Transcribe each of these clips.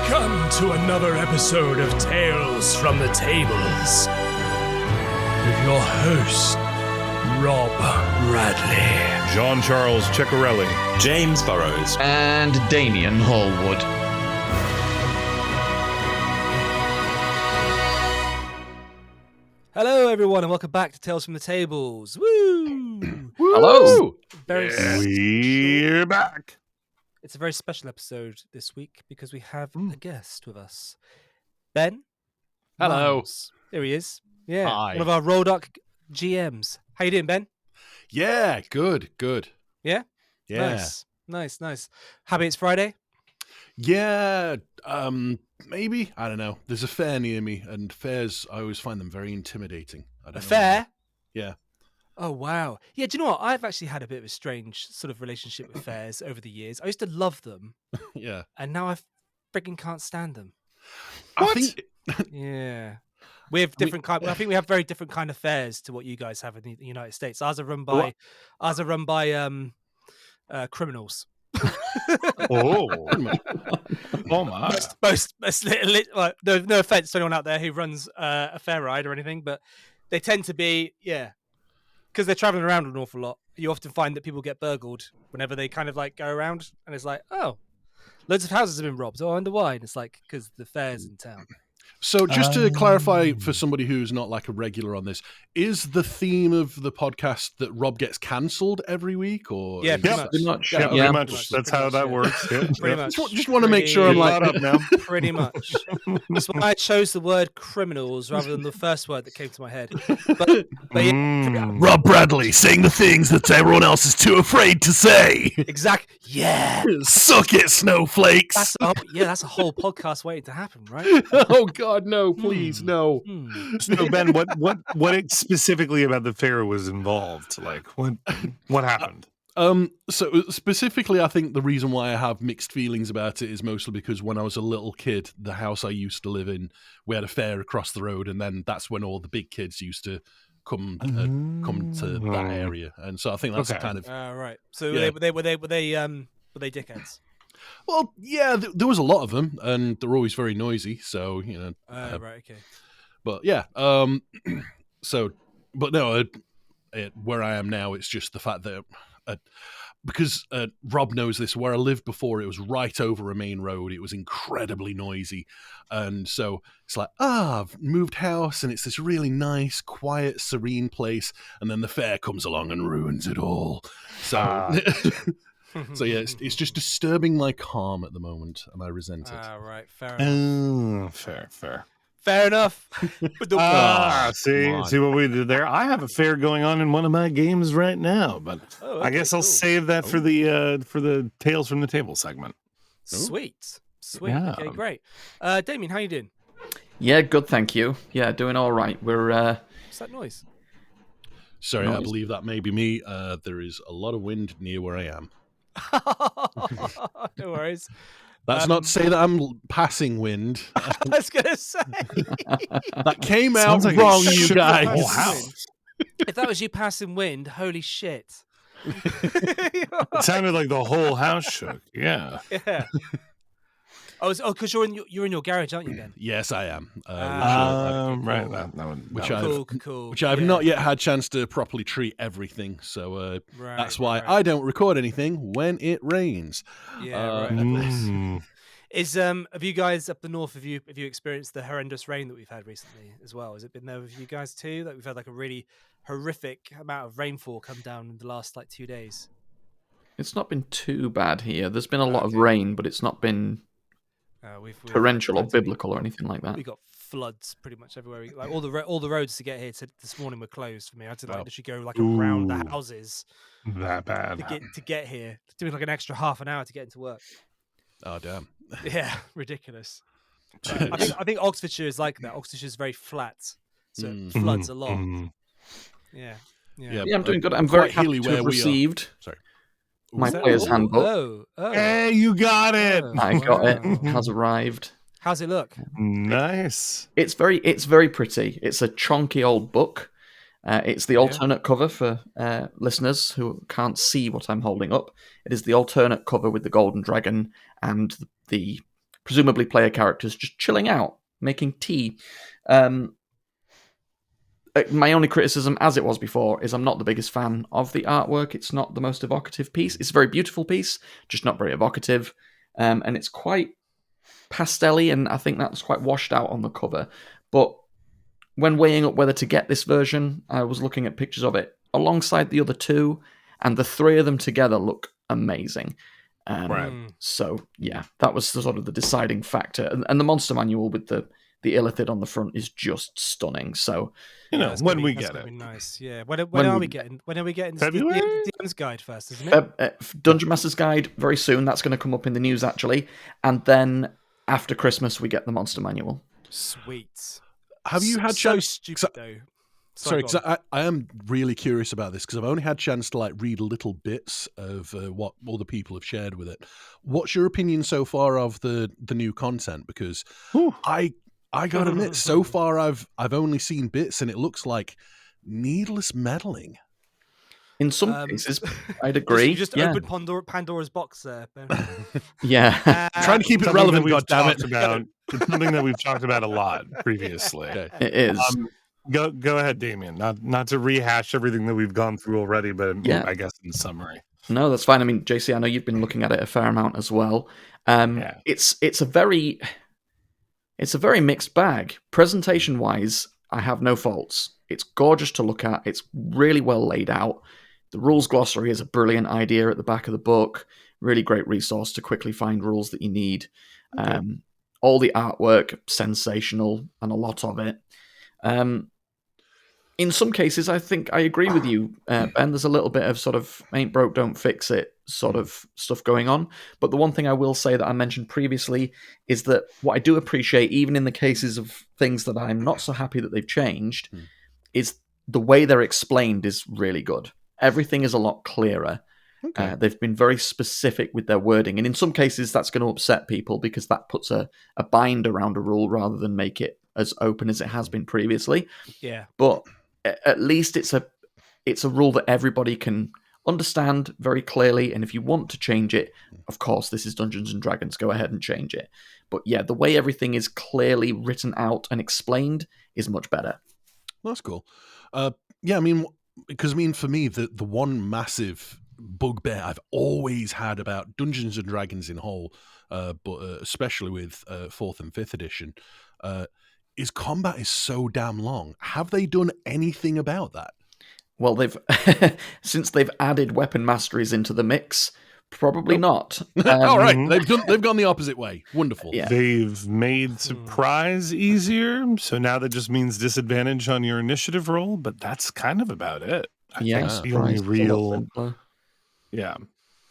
Welcome to another episode of Tales from the Tables with your host, Rob Bradley, John Charles Ciccarelli, James Burrows, and Damien Hallwood. Hello, everyone, and welcome back to Tales from the Tables. Woo! Hello. We're back. It's a very special episode this week because we have a guest with us. Ben? Hello. Miles. There he is. Yeah. Hi. One of our Rolldark GMs. How you doing, Ben? Yeah, good. Yeah? Yeah. Nice. Happy it's Friday? Yeah, maybe. I don't know. There's a fair near me, and fairs, I always find them very intimidating. I don't know. Fair? Yeah. Oh, wow. Yeah, do you know what? I've actually had a bit of a strange sort of relationship with fairs over the years. I used to love them, Yeah. and now I freaking can't stand them. I think Yeah. We have different I think we have very different kind of fairs to what you guys have in the United States. Ours are run by criminals. Oh my. Most no offense to anyone out there who runs a fair ride or anything, but they tend to be, because they're traveling around an awful lot. You often find that people get burgled whenever they kind of like go around, and it's like, oh, loads of houses have been robbed. Oh, I wonder why. And it's like, because the fair's in town. So just to clarify for somebody who's not like a regular on this, is the theme of the podcast that Rob gets cancelled every week? Or Yeah, is pretty much. that- pretty okay. much. That's how that works. Yeah. Pretty much. Just want to make sure I'm Pretty- like up now. Pretty much. That's why I chose the word criminals rather than the first word that came to my head. But yeah, Rob Bradley saying the things that everyone else is too afraid to say. exactly. Yeah. Suck it, snowflakes. That's a whole podcast waiting to happen, right? Oh God, no! Please, no. So Ben, what specifically about the fair was involved? Like what happened? So specifically, I think the reason why I have mixed feelings about it is mostly because when I was a little kid, the house I used to live in, we had a fair across the road, and then that's when all the big kids used to come to that area, and so I think that's kind of Right. So Yeah. were they dickheads? well, yeah. There was a lot of them, and they're always very noisy. So Right. Okay. but yeah. So, but no, where I am now, it's just the fact that. Because Rob knows this, where I lived before, it was right over a main road. It was incredibly noisy. And so it's like, I've moved house and it's this really nice, quiet, serene place. And then the fair comes along and ruins it all. So, so yeah, it's just disturbing my calm at the moment, and I resent it. Right. Fair enough. Fair. Fair enough. See what we did there. I have a fair going on in one of my games right now, but I guess I'll save that for the Tales from the Table segment. Sweet. Yeah. Okay, great. Damien, how you doing? Yeah, good, thank you. Yeah, doing all right. We're What's that noise? Sorry, I believe that may be me. There is a lot of wind near where I am. No worries. That's not to say that I'm passing wind. I was gonna say. That came out Sounds like wrong, it you shook the guys. whole house. If that was you passing wind, holy shit. It sounded like the whole house shook. Yeah. Yeah. Because you're in your garage, aren't you, Ben? Yes, I am. Right. Which I've not yet had chance to properly treat everything. So that's why I don't record anything when it rains. Yeah, right. Have you guys up the north? Have you experienced the horrendous rain that we've had recently as well? Has it been there with you guys too? Like we've had like a really horrific amount of rainfall come down in the last 2 days. it's not been too bad here. There's been a lot of rain, but it's not been We've torrential or biblical or anything like that. We got floods pretty much everywhere. Like all the roads to get here this morning were closed for me. I had to literally go like around the houses That bad. to get here. Doing like an extra half an hour to get into work. Oh damn! Yeah, ridiculous. I think Oxfordshire is like that. Oxfordshire is very flat, so it floods a lot. Yeah, I'm doing good. I'm very quite happy hilly to where have we are. received Sorry. my player's handbook. Hey, you got it. I got it. It has arrived. How's it look? Nice. It's very pretty. It's a chunky old book. It's the alternate cover for listeners who can't see what I'm holding up. It is the alternate cover with the golden dragon and the presumably player characters just chilling out, making tea. My only criticism, as it was before, is I'm not the biggest fan of the artwork. It's not the most evocative piece. It's a very beautiful piece, just not very evocative. And it's quite pastel-y, and I think that's quite washed out on the cover. But when weighing up whether to get this version, I was looking at pictures of it alongside the other two, and the three of them together look amazing. Right. So, yeah, that was sort of the deciding factor. And the monster manual with the illithid on the front is just stunning. So, when we get it. Nice. Yeah. When are we getting February? the DM's guide first, isn't it? Dungeon Master's Guide very soon. That's going to come up in the news, actually. And then after Christmas, we get the monster manual. Sweet. Have you had so chance? stupid though? Sorry, because I am really curious about this because I've only had a chance to read little bits of what other people have shared with it. What's your opinion so far of the new content? Because I gotta admit, so far I've only seen bits, and it looks like needless meddling. In some cases, I'd agree. You just opened Pandora's box there. Ben. Yeah. Trying to keep it relevant, goddammit. It's something that we've talked about a lot previously. Okay. It is. Go ahead, Damien. Not to rehash everything that we've gone through already, but I guess in summary. No, that's fine. I mean, JC, I know you've been looking at it a fair amount as well. It's a very mixed bag. Presentation-wise, I have no faults. It's gorgeous to look at. It's really well laid out. The rules glossary is a brilliant idea at the back of the book. Really great resource to quickly find rules that you need. Okay. All the artwork, sensational, and a lot of it. In some cases, I think I agree with you, Ben. There's a little bit of sort of ain't broke, don't fix it sort of stuff going on. But the one thing I will say that I mentioned previously is that what I do appreciate, even in the cases of things that I'm not so happy that they've changed, is the way they're explained is really good. Everything is a lot clearer. Okay. They've been very specific with their wording. And in some cases, that's going to upset people because that puts a bind around a rule rather than make it as open as it has been previously. Yeah. But at least it's a rule that everybody can understand very clearly, and if you want to change it, of course, this is Dungeons and Dragons, go ahead and change it. But yeah, the way everything is clearly written out and explained is much better. That's cool. Yeah, I mean, because for me, the one massive bugbear I've always had about Dungeons and Dragons in whole, but especially with 4th and 5th edition, is combat is so damn long. Have they done anything about that? Well, they've since they've added weapon masteries into the mix, probably not. All right, they've gone the opposite way. Wonderful. Yeah. They've made surprise easier, so now that just means disadvantage on your initiative roll. But that's kind of about it. I think it's the only real. Yeah.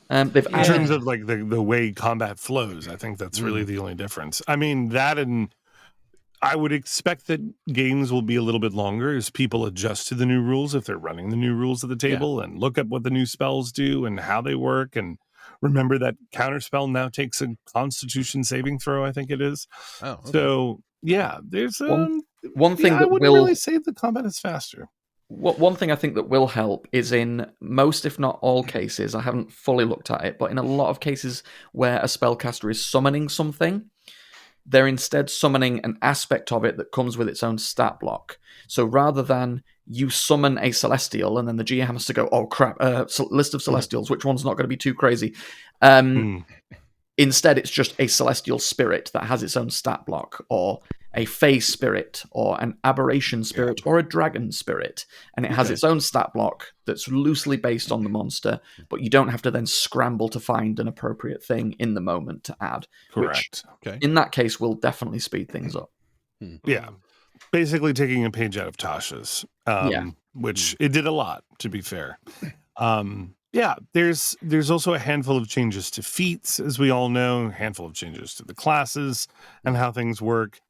They've in terms of the way combat flows, I think that's really the only difference. I mean, that and I would expect that games will be a little bit longer as people adjust to the new rules if they're running the new rules at the table and look up what the new spells do and how they work. And remember that counterspell now takes a Constitution saving throw, I think it is. Oh, okay. So, yeah, there's one thing that I wouldn't really say the combat is faster. One thing I think that will help is in most, if not all cases, I haven't fully looked at it, but in a lot of cases where a spellcaster is summoning something, they're instead summoning an aspect of it that comes with its own stat block. So rather than you summon a Celestial and then the GM has to go, oh crap, list of Celestials, which one's not going to be too crazy? Instead, it's just a Celestial Spirit that has its own stat block, or a Fey Spirit, or an Aberration Spirit, or a Dragon Spirit. And it has its own stat block that's loosely based on the monster, but you don't have to then scramble to find an appropriate thing in the moment to add. Correct. Which, in that case, will definitely speed things up. Yeah. Basically taking a page out of Tasha's, which it did a lot, to be fair. There's also a handful of changes to feats, as we all know, a handful of changes to the classes and how things work.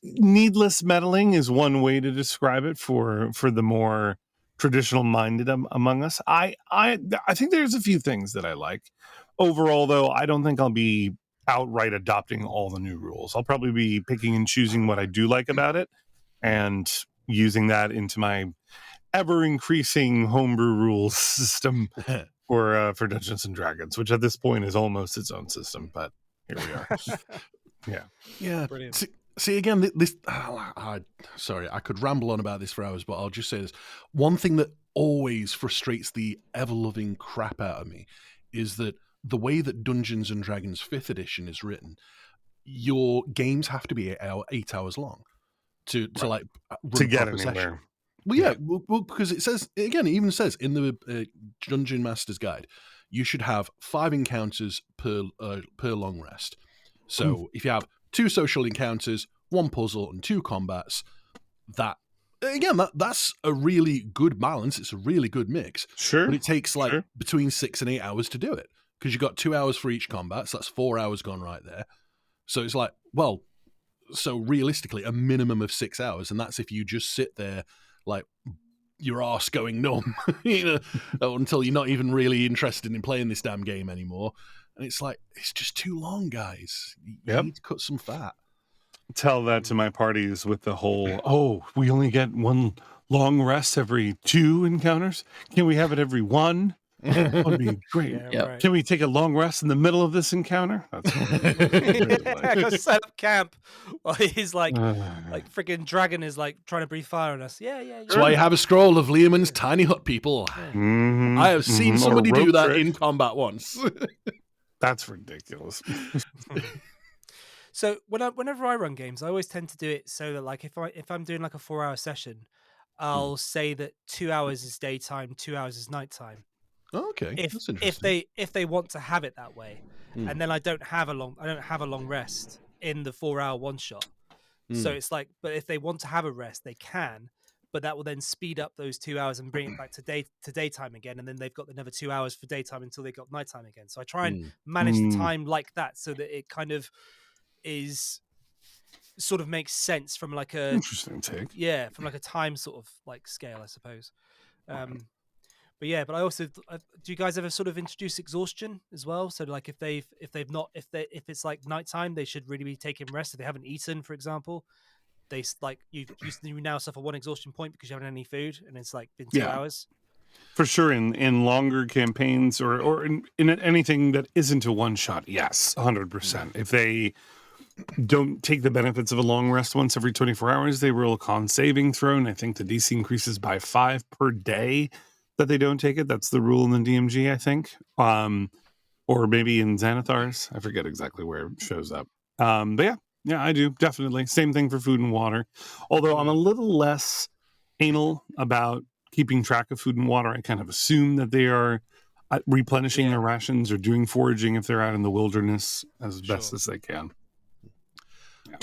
Needless meddling is one way to describe it for the more traditional minded among us. I think there's a few things that I like. Overall, though, I don't think I'll be outright adopting all the new rules. I'll probably be picking and choosing what I do like about it and using that into my ever-increasing homebrew rules system for Dungeons and Dragons, which at this point is almost its own system, but here we are. Yeah. Brilliant. See again, this. Sorry, I could ramble on about this for hours, but I'll just say this. One thing that always frustrates the ever-loving crap out of me is that the way that Dungeons and Dragons 5th edition is written, your games have to be 8 hours long to like run To a get proper anywhere. session. Well, yeah, well, because it says again, it even says in the Dungeon Master's Guide, you should have 5 encounters per long rest. So if you have 2 social encounters, 1 puzzle, and 2 combats, that's a really good balance. It's a really good mix. Sure. But it takes Sure. between 6 and 8 hours to do it, because you've got 2 hours for each combat, so that's 4 hours gone right there. So it's like, well, so realistically, a minimum of 6 hours, and that's if you just sit there like your arse going numb, until you're not even really interested in playing this damn game anymore. And it's like, it's just too long, guys. You need to cut some fat. Tell that to my parties with the whole, we only get 1 long rest every 2 encounters. Can we have it every 1? That would be great. Yeah, right. Can we take a long rest in the middle of this encounter? That's Go set up camp while he's like freaking dragon is like trying to breathe fire on us. Yeah. That's why you have a scroll of Lehman's tiny hut, people. I have seen somebody do that in combat once. That's ridiculous. So whenever I run games, I always tend to do it so that like if I'm doing like a 4-hour session, I'll say that 2 hours is daytime, 2 hours is nighttime. Okay, that's interesting. If they want to have it that way, and then I don't have a long rest in the 4-hour one shot. So it's like, but if they want to have a rest, they can. But that will then speed up those 2 hours and bring it back to daytime again, and then they've got another 2 hours for daytime until they got nighttime again. So I try and manage the time like that, so that it kind of is sort of makes sense from like a Interesting take. Yeah, from like a time sort of like scale, I suppose. But I also do you guys ever sort of introduce exhaustion as well? So like if it's like nighttime, they should really be taking rest. If they haven't eaten, for example, they like you now suffer 1 exhaustion point because you haven't had any food, and it's like been 2 hours. For sure, in longer campaigns or in anything that isn't a one shot, yes, 100%. If they don't take the benefits of a long rest once every 24 hours, they roll a con saving throw, and I think the DC increases by 5 per day that they don't take it. That's the rule in the DMG, I think. Or maybe in Xanathar's. I forget exactly where it shows up. But yeah, I do, definitely. Same thing for food and water. Although I'm a little less anal about keeping track of food and water. I kind of assume that they are replenishing their rations or doing foraging if they're out in the wilderness as best as they can.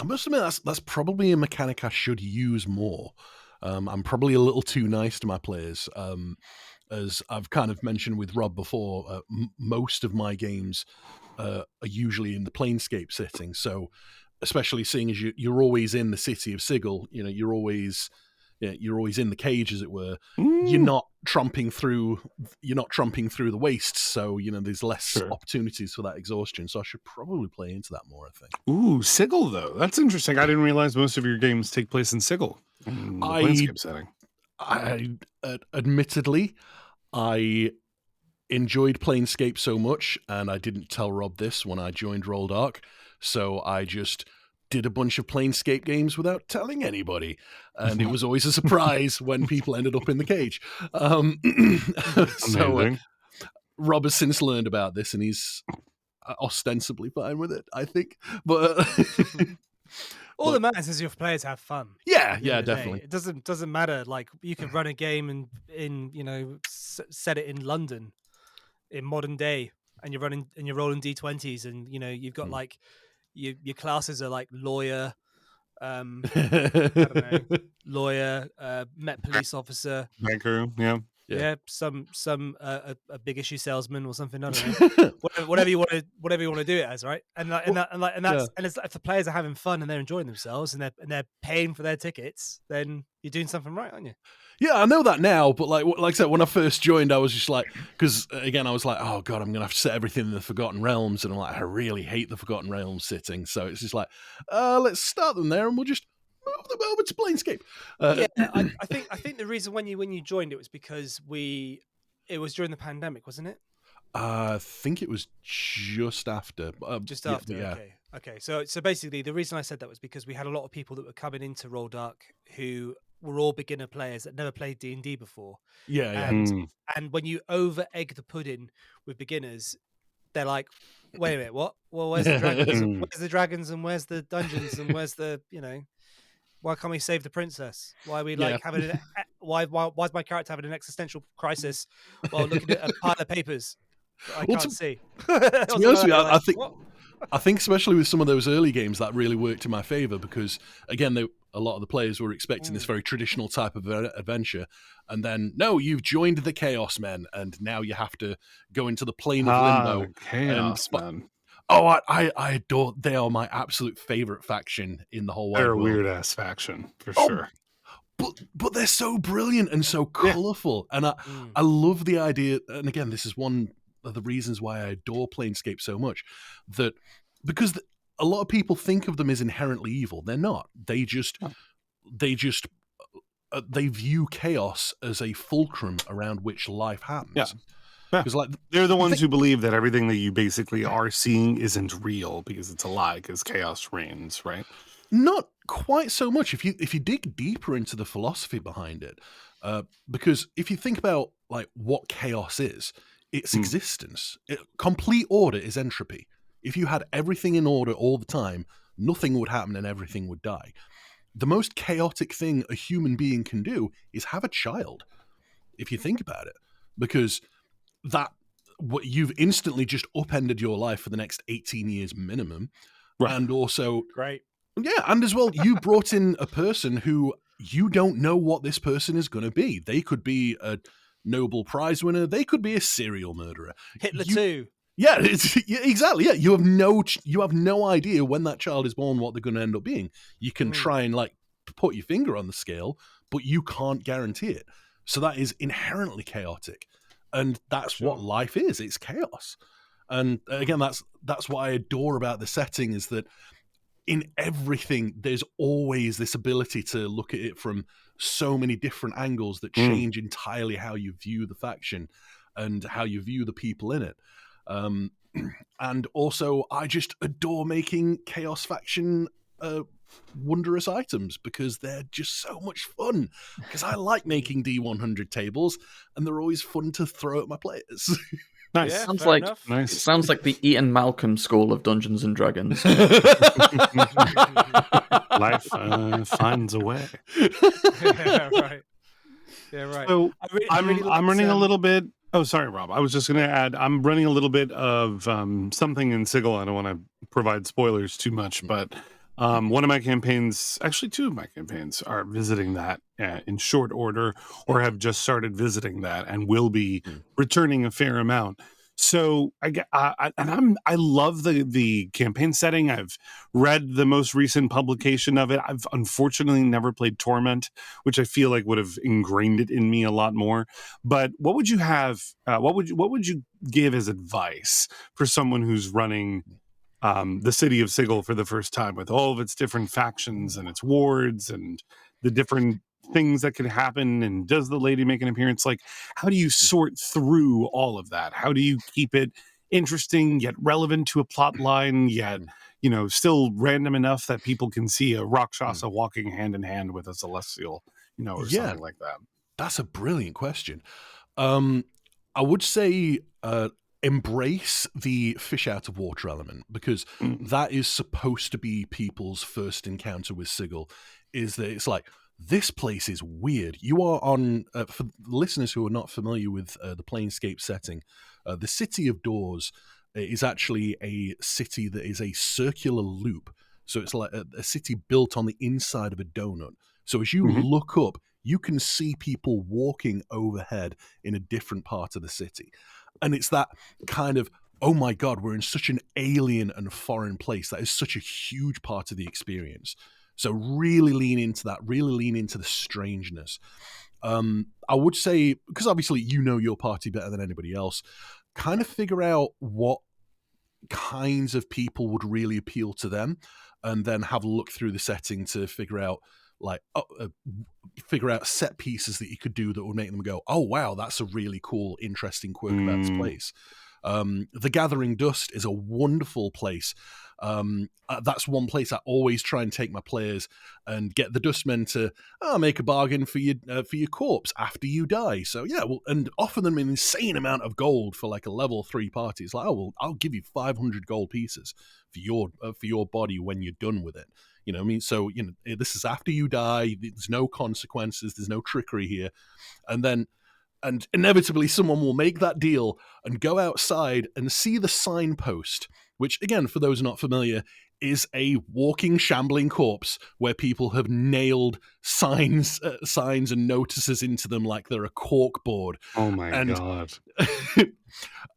I must admit, that's probably a mechanic I should use more. I'm probably a little too nice to my players. As I've kind of mentioned with Rob before, most of my games are usually in the Planescape setting. So, especially seeing as you're always in the city of Sigil, you're always in the cage, as it were. You're not tromping through the wastes, so there's less opportunities for that exhaustion. So I should probably play into that more, I think. Ooh, Sigil though, that's interesting. I didn't realize most of your games take place in Sigil, in the Planescape setting. Admittedly, I enjoyed Planescape so much, and I didn't tell Rob this when I joined Rolldark, so I just did a bunch of Planescape games without telling anybody, and it was always a surprise when people ended up in the cage. So Rob has since learned about this, and he's ostensibly fine with it, I think. But all that matters is your players have fun. Yeah, definitely. It doesn't matter. Like you can run a game and set it in London in modern day, and you're rolling D20s, and you've got like. Your classes are like lawyer, I don't know, lawyer, Met police officer, banker, some a big issue salesman or something. I don't know, whatever you want to do it as, right? And it's if the players are having fun and they're enjoying themselves and they're paying for their tickets, then you're doing something right, aren't you? Yeah, I know that now, but like I said, when I first joined, I was just like, because again, I was like, oh god, I'm gonna have to set everything in the Forgotten Realms, and I'm like, I really hate the Forgotten Realms sitting, so it's just like, let's start them there, and we'll just move them over to Planescape. I think the reason when you joined it was because it was during the pandemic, wasn't it? I think it was just after. Just after, okay. So basically, the reason I said that was because we had a lot of people that were coming into Rolldark who were all beginner players that never played D&D before. Yeah. And when you over egg the pudding with beginners, they're like, "Wait a minute, what? Well, where's the dragons? Where's the dragons? And where's the dungeons? And where's the why can't we save the princess? Why are we having why's my character having an existential crisis while looking at a pile of papers that I can't see?" To be honest with you, I think especially with some of those early games that really worked in my favor because again, a lot of the players were expecting this very traditional type of adventure, and then no, you've joined the Chaos Men, and now you have to go into the plane of limbo. Chaos Men. Oh, I adore. They are my absolute favorite faction in the whole wide world. They're a weird ass faction for sure. But they're so brilliant and so colorful, and I love the idea. And again, this is one of the reasons why I adore Planescape so much. That because a lot of people think of them as inherently evil. They're not. They view chaos as a fulcrum around which life happens. Yeah. Because they're the ones who believe that everything that you basically are seeing isn't real because it's a lie because chaos reigns, right? Not quite so much. If you dig deeper into the philosophy behind it, because if you think about like what chaos is, its existence. Complete order is entropy. If you had everything in order all the time, nothing would happen and everything would die. The most chaotic thing a human being can do is have a child. If you think about it, because what you've instantly just upended your life for the next 18 years minimum. Right. And also, great. Yeah. And as well, you brought in a person who you don't know what this person is going to be. They could be a Nobel Prize winner. They could be a serial murderer. Hitler too. Yeah, exactly. Yeah. You have no idea when that child is born, what they're going to end up being. You can try and like put your finger on the scale, but you can't guarantee it. So that is inherently chaotic. And that's what life is. It's chaos. And again, that's what I adore about the setting is that in everything, there's always this ability to look at it from so many different angles that change entirely how you view the faction and how you view the people in it. And also, I just adore making Chaos Faction wondrous items because they're just so much fun. Because I like making D100 tables, and they're always fun to throw at my players. Nice. Yeah, sounds like the Ian Malcolm school of Dungeons and Dragons. Life finds a way. Yeah, right. Yeah, right. So I'm running a little bit. Oh, sorry, Rob. I was just going to add, I'm running a little bit of something in Sigil. I don't want to provide spoilers too much, but one of my campaigns, actually two of my campaigns, are visiting that in short order or have just started visiting that and will be returning a fair amount. So I love the campaign setting. I've read the most recent publication of it. I've unfortunately never played Torment, which I feel like would have ingrained it in me a lot more. But what would you have? What would you give as advice for someone who's running the city of Sigil for the first time with all of its different factions and its wards and the different things that could happen, and does the lady make an appearance? Like, how do you sort through all of that? How do you keep it interesting yet relevant to a plot line, yet still random enough that people can see a Rakshasa walking hand in hand with a celestial, or something like that? That's a brilliant question. I would say embrace the fish out of water element, because that is supposed to be people's first encounter with Sigil, is that it's like, this place is weird. You are on, for listeners who are not familiar with the Planescape setting, the City of Doors is actually a city that is a circular loop. So it's like a city built on the inside of a donut. So as you look up, you can see people walking overhead in a different part of the city. And it's that kind of, oh my God, we're in such an alien and foreign place. That is such a huge part of the experience. So really lean into that, really lean into the strangeness. I would say, because obviously you know your party better than anybody else, kind of figure out what kinds of people would really appeal to them, and then have a look through the setting to figure out set pieces that you could do that would make them go, oh wow, that's a really cool, interesting quirk about this place. The Gathering Dust is a wonderful place. That's one place I always try and take my players and get the Dustmen to make a bargain for your corpse after you die. So yeah, and offer them an insane amount of gold for like a level 3 party. It's like, I'll give you 500 gold pieces for your body when you're done with it. You know what I mean? So, you know, this is after you die. There's no consequences. There's no trickery here. And inevitably someone will make that deal and go outside and see the signpost, which, again, for those not familiar, is a walking, shambling corpse where people have nailed signs and notices into them like they're a cork board. Oh my God.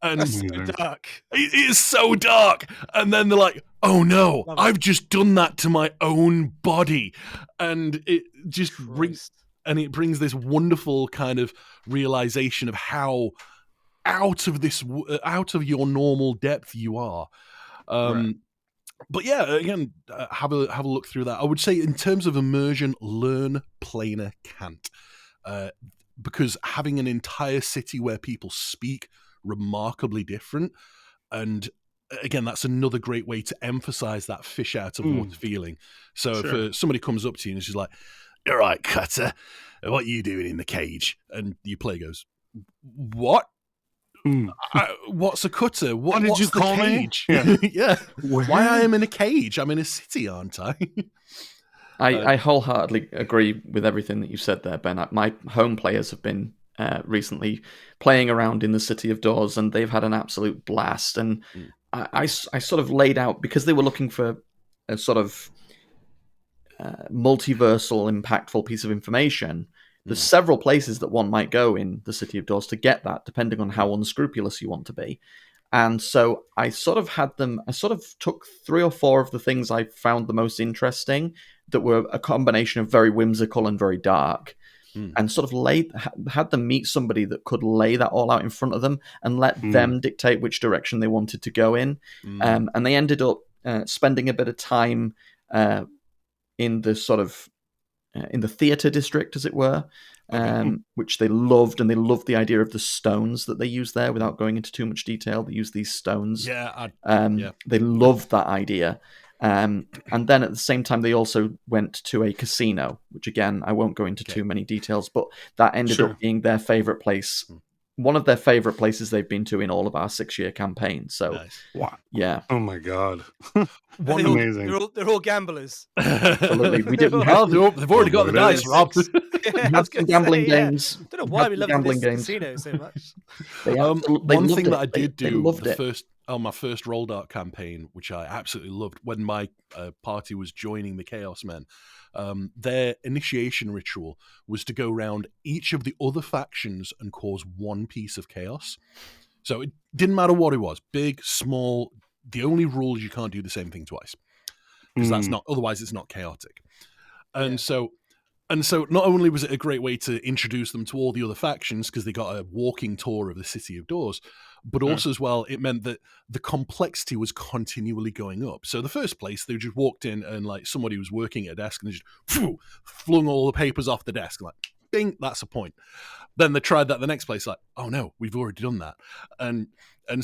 And That's so dark. It is so dark. And then they're like, oh no, I've just done that to my own body. And it just brings this wonderful kind of realization of how out of your normal depth you are. Right. But yeah, again, have a look through that. I would say in terms of immersion, learn Planar Cant. Because having an entire city where people speak remarkably different, and again, that's another great way to emphasize that fish out of water feeling. So if somebody comes up to you and she's like, "All right, Cutter, what are you doing in the cage?" And your player goes, "What? What's a cutter? What did you call me?" Yeah. Why I am in a cage? I'm in a city, aren't I? I wholeheartedly agree with everything that you said there, Ben. My home players have been recently playing around in the City of Doors, and they've had an absolute blast. And I sort of laid out, because they were looking for a sort of multiversal, impactful piece of information. There's several places that one might go in the City of Doors to get that, depending on how unscrupulous you want to be. And so I sort of took 3 or 4 of the things I found the most interesting that were a combination of very whimsical and very dark, and sort of had them meet somebody that could lay that all out in front of them and let them dictate which direction they wanted to go in. And they ended up spending a bit of time in the sort of in the theatre district, as it were, which they loved, and they loved the idea of the stones that they use there. Without going into too much detail, they use these stones. They loved that idea. And then at the same time, they also went to a casino, which again, I won't go into too many details, but that ended up being their favourite place. One of their favourite places they've been to in all of our 6-year campaign. So, nice. Wow. Yeah. Oh my God. Amazing. They're all gamblers. Absolutely. We didn't they've already got the dice, Rob. We had some gambling games. I don't know why we love this casino so much. One thing that I did do on my first Rolldark campaign, which I absolutely loved, when my party was joining the Chaos Men, their initiation ritual was to go around each of the other factions and cause one piece of chaos. So it didn't matter what it was, big, small. The only rule is you can't do the same thing twice, because otherwise it's not chaotic. And so not only was it a great way to introduce them to all the other factions, because they got a walking tour of the City of Doors, but also as well, it meant that the complexity was continually going up. So the first place, they just walked in and like somebody was working at a desk and they just flung all the papers off the desk, like, bing, that's a point. Then they tried that the next place, like, oh no, we've already done that. And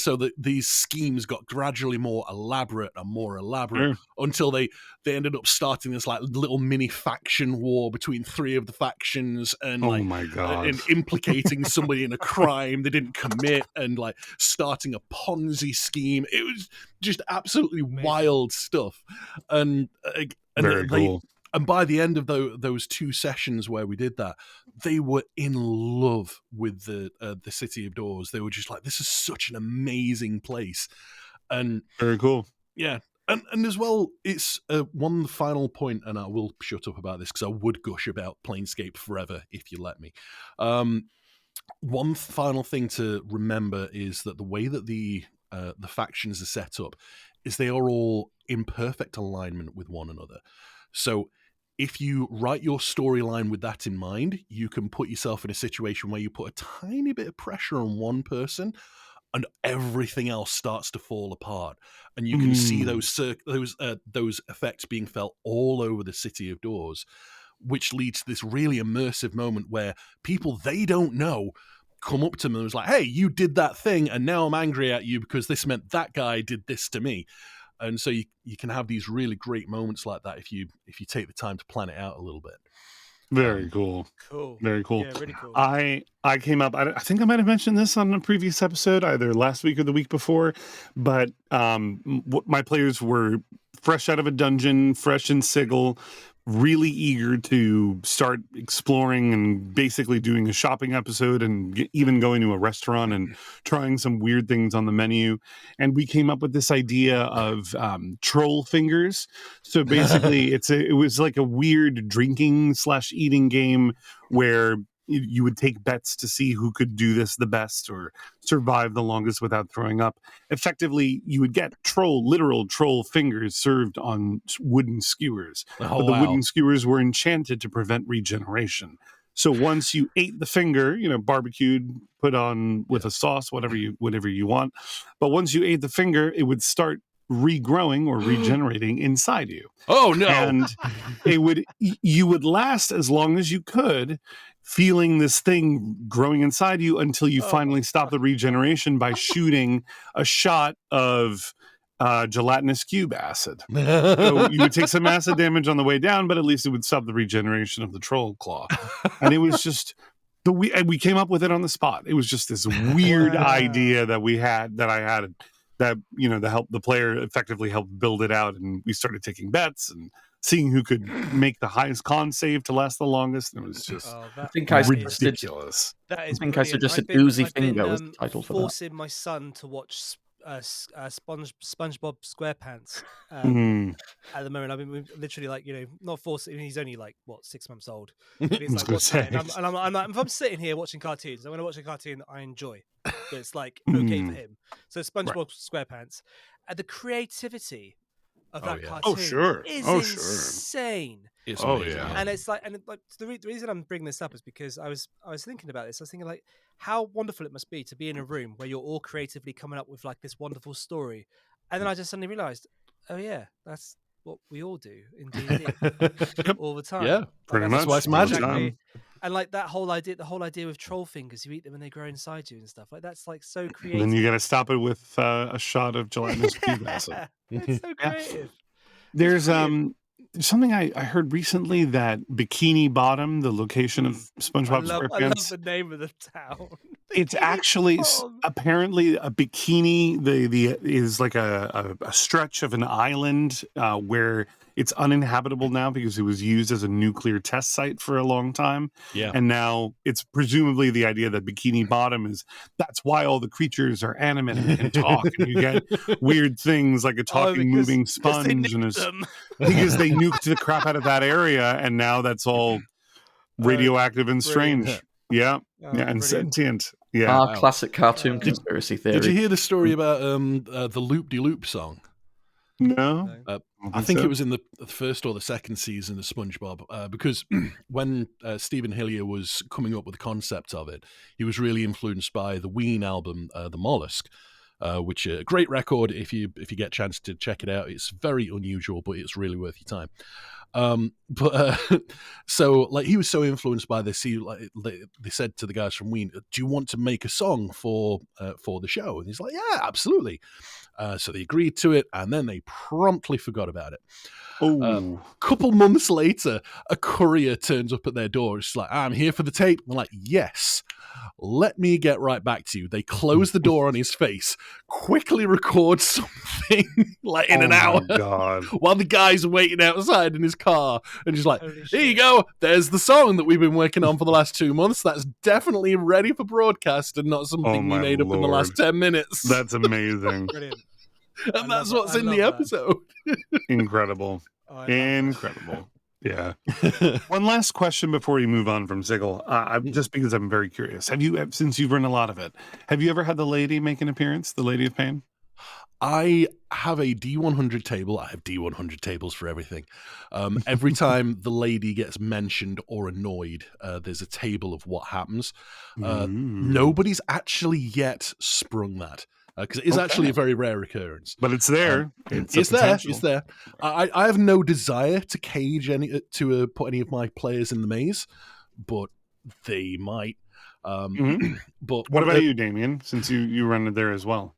so these schemes got gradually more elaborate until they ended up starting this like little mini faction war between 3 of the factions, and my God. And implicating somebody in a crime they didn't commit, and like starting a Ponzi scheme. It was just absolutely wild stuff. And very cool. And by the end of those 2 sessions where we did that, they were in love with the City of Doors. They were just like, this is such an amazing place. And very cool. Yeah. And as well, it's one final point, and I will shut up about this because I would gush about Planescape forever if you let me. One final thing to remember is that the way that the factions are set up is they are all in perfect alignment with one another. So if you write your storyline with that in mind, you can put yourself in a situation where you put a tiny bit of pressure on one person and everything else starts to fall apart. And you can see those effects being felt all over the City of Doors, which leads to this really immersive moment where people they don't know come up to them and was like, hey, you did that thing, and now I'm angry at you because this meant that guy did this to me. And so you can have these really great moments like that if you take the time to plan it out a little bit. Very cool. Cool. Very cool. Yeah, really cool. I came up. I think I might have mentioned this on a previous episode, either last week or the week before. But my players were fresh out of a dungeon, fresh in Sigil, really eager to start exploring and basically doing a shopping episode and even going to a restaurant and trying some weird things on the menu. And we came up with this idea of troll fingers. So basically, it was like a weird drinking/eating game where you would take bets to see who could do this the best or survive the longest without throwing up. Effectively, you would get literal troll fingers served on wooden skewers. Oh, but the wow. wooden skewers were enchanted to prevent regeneration. So once you ate the finger, barbecued, put on with a sauce, whatever you want. But once you ate the finger, it would start regrowing or regenerating inside you. Oh no. And you would last as long as you could, feeling this thing growing inside you until you finally stop the regeneration by shooting a shot of gelatinous cube acid. So you would take some acid damage on the way down, but at least it would stop the regeneration of the troll claw. And it was just we came up with it on the spot. It was just this weird idea that I had that the player effectively helped build it out, and we started taking bets and seeing who could make the highest con save to last the longest. And it was just ridiculous. That is I think I suggested Oozy Finger was the title for that. Forcing my son to watch SpongeBob SquarePants at the moment. I mean, we're literally not forcing. He's only 6 months old. But he's like, what's that? And I'm like, if I'm sitting here watching cartoons, I'm going to watch a cartoon that I enjoy. But it's okay for him. So SpongeBob SquarePants, the creativity of that cartoon is insane. It's amazing. And it's the reason I'm bringing this up is because I was thinking about this. I was thinking how wonderful it must be to be in a room where you're all creatively coming up with this wonderful story, and then I just suddenly realized, oh yeah, that's what we all do in D&D all the time. Yeah, pretty much. That's why it's magic. Exactly. And the whole idea with troll fingers, you eat them and they grow inside you and stuff. That's so creative. And then you got to stop it with a shot of gelatinous cube acid. It's so creative. There's something I heard recently that Bikini Bottom, the location of SpongeBob SquarePants. I love the name of the town. It's actually apparently a bikini. The is like a stretch of an island where it's uninhabitable now because it was used as a nuclear test site for a long time. Yeah, and now it's presumably the idea that Bikini Bottom that's why all the creatures are animate and can talk, and you get weird things like a talking, moving sponge, because they nuked the crap out of that area, and now that's all radioactive and strange. Yeah, and brilliant. sentient. Yeah, classic cartoon conspiracy theory. Did you hear the story about the Loop De Loop song? No. I think it was in the first or the second season of SpongeBob, because when Stephen Hillier was coming up with the concept of it, he was really influenced by the Ween album, The Mollusk, which is a great record. If you get a chance to check it out, it's very unusual, but it's really worth your time. So he was so influenced by this, they said to the guys from Ween, do you want to make a song for the show? And he's like, yeah, absolutely. So they agreed to it, and then they promptly forgot about it. A couple months later, a courier turns up at their door. It's like, I'm here for the tape. I'm like, yes, let me get right back to you. They close the door on his face, quickly record something in an hour God. while the guy's waiting outside in his car, and he's like, here you go, there's the song that we've been working on for the last 2 months. That's definitely ready for broadcast and not something we made up in the last 10 minutes. That's amazing. Brilliant. And that's what's in the episode. Incredible. Incredible. Yeah. One last question before we move on from Sigil, just because I'm very curious. Since you've run a lot of it, have you ever had the lady make an appearance, the Lady of Pain? I have a D100 table. I have D100 tables for everything. Every time the lady gets mentioned or annoyed, there's a table of what happens. Nobody's actually yet sprung that. Because it is actually a very rare occurrence. But it's there. It's there. I have no desire to cage put any of my players in the maze, but they might. But What about you, Damien? Since you run it there as well.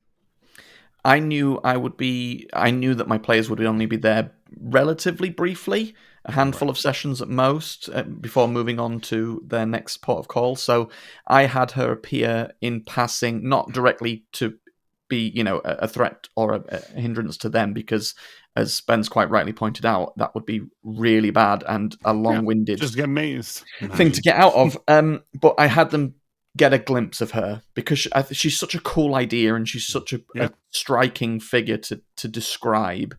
I knew that my players would only be there relatively briefly, a handful of sessions at most, before moving on to their next port of call. So I had her appear in passing, not directly to be, a threat or a hindrance to them, because, as Ben's quite rightly pointed out, that would be really bad and a long-winded Just get mazed. thing to get out of. But I had them get a glimpse of her because she's such a cool idea and she's such a striking figure to describe,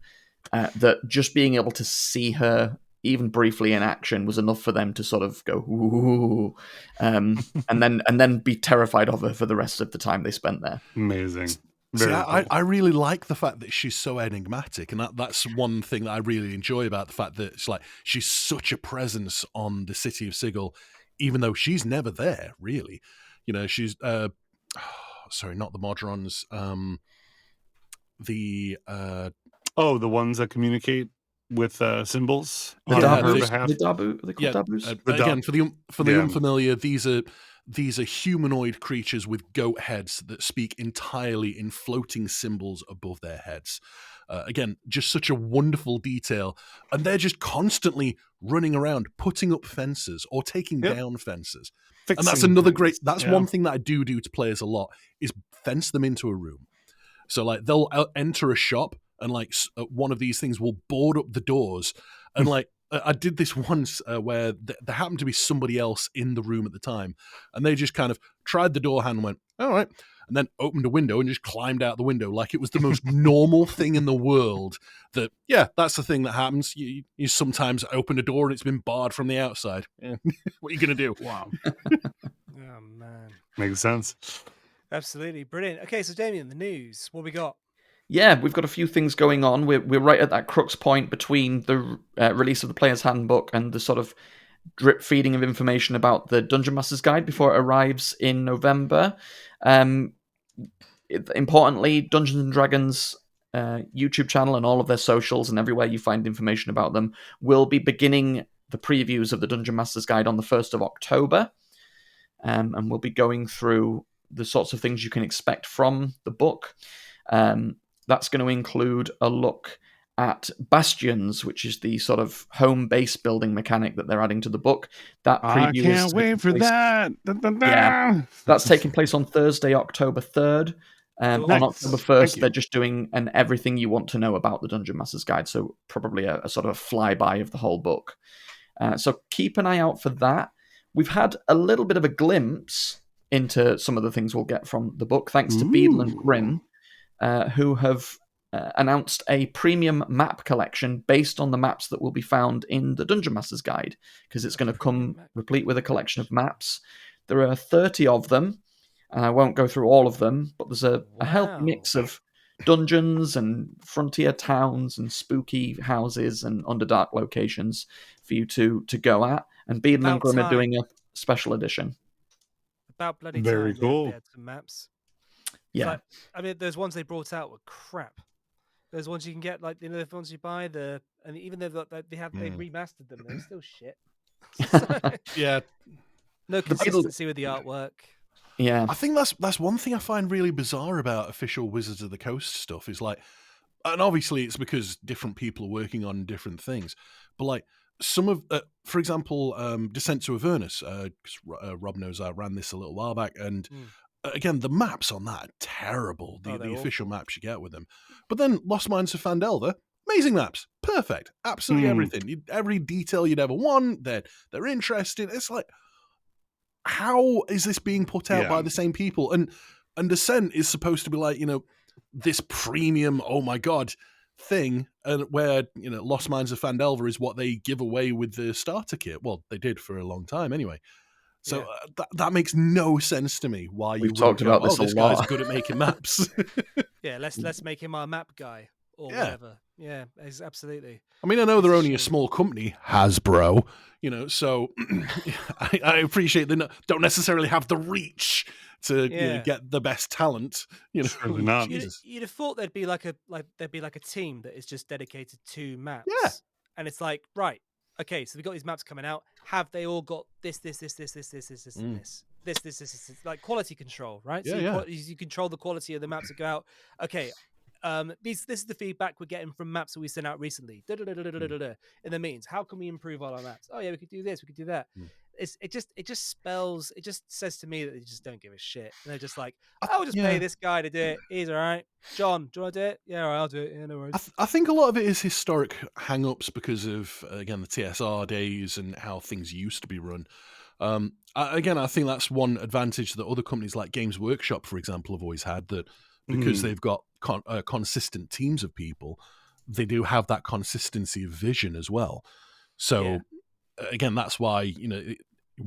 that just being able to see her even briefly in action was enough for them to sort of go ooh, and then be terrified of her for the rest of the time they spent there. Amazing. See, I really like the fact that she's so enigmatic, and that's one thing that I really enjoy about the fact that it's like she's such a presence on the city of Sigil, even though she's never there, really. She's sorry, not the Modrons, the ones that communicate with symbols The on her Dabu, behalf. the Dabu, are they called Dabus? Again, for the unfamiliar, these are humanoid creatures with goat heads that speak entirely in floating symbols above their heads. Again, just such a wonderful detail, and they're just constantly running around, putting up fences or taking down fences. And that's another great. That's one thing that I do to players a lot is fence them into a room. So like they'll enter a shop and like one of these things will board up the doors, and like I did this once where there happened to be somebody else in the room at the time, and they just kind of tried the door handle and went, all right, and then opened a window and just climbed out the window like it was the most normal thing in the world. That, that's the thing that happens. You sometimes open a door and it's been barred from the outside. Yeah. What are you going to do? Wow. Oh, man. Makes sense. Absolutely. Brilliant. Okay, so Damien, the news. What we got? Yeah, we've got a few things going on. We're right at that crux point between the release of the Player's Handbook and the sort of drip feeding of information about the Dungeon Master's Guide before it arrives in November. Importantly, Dungeons and Dragons YouTube channel and all of their socials and everywhere you find information about them will be beginning the previews of the Dungeon Master's Guide on the 1st of October. And we'll be going through the sorts of things you can expect from the book. That's going to include a look at Bastions, which is the sort of home base building mechanic that they're adding to the book. That preview I can't wait for that. Yeah, that's taking place on Thursday, October 3rd. On October 1st, they're just doing an everything you want to know about the Dungeon Master's Guide, so probably a sort of a flyby of the whole book. So keep an eye out for that. We've had a little bit of a glimpse into some of the things we'll get from the book, thanks to Beadle and Grin, who have announced a premium map collection based on the maps that will be found in the Dungeon Master's Guide, because it's going to come replete with a collection of maps. There are 30 of them, and I won't go through all of them, but there's a healthy mix of dungeons and frontier towns and spooky houses and underdark locations for you to go at. And Beadle and Grim are doing a special edition. About bloody Very time cool. they had some maps. Yeah. Like, I mean, those ones they brought out were crap. Those ones you can get, like, the ones you buy, and even though they remastered them, they're still shit. Yeah. No consistency with the artwork. Yeah. I think that's one thing I find really bizarre about official Wizards of the Coast stuff is like, and obviously it's because different people are working on different things, but like some of, for example, Descent to Avernus, because Rob knows I ran this a little while back, and again, the maps on that are terrible, the official maps you get with them. But then Lost Mines of Phandelver, amazing maps, perfect, absolutely everything, every detail you'd ever want, they're interested. It's like, how is this being put out by the same people? And Descent is supposed to be like, this premium, oh my god, thing, and where Lost Mines of Phandelver is what they give away with the starter kit. Well, they did for a long time anyway. So that makes no sense to me. Why We've talked about this a this lot. guy's good at making maps. Yeah, let's make him our map guy or whatever. Yeah, absolutely. I mean, I know they're only a small company, Hasbro, so I appreciate they don't necessarily have the reach to get the best talent. Certainly not. You'd have thought there'd be like a team that is just dedicated to maps. Yeah, and it's like, right, okay, so we've got these maps coming out. Have they all got this, and this? this like quality control, right? Yeah, so yeah. you control the quality of the maps that go out. Okay, this is the feedback we're getting from maps that we sent out recently. In the means, how can we improve all our maps? Oh yeah, we could do this, we could do that. It just says to me that they just don't give a shit. And they're just like, I'll just pay this guy to do it. He's all right. John, do you want to do it? Yeah, all right, I'll do it. Yeah, no worries. I think a lot of it is historic hang-ups because of, again, the TSR days and how things used to be run. I think that's one advantage that other companies like Games Workshop, for example, have always had, that because they've got consistent teams of people, they do have that consistency of vision as well. So, again, that's why,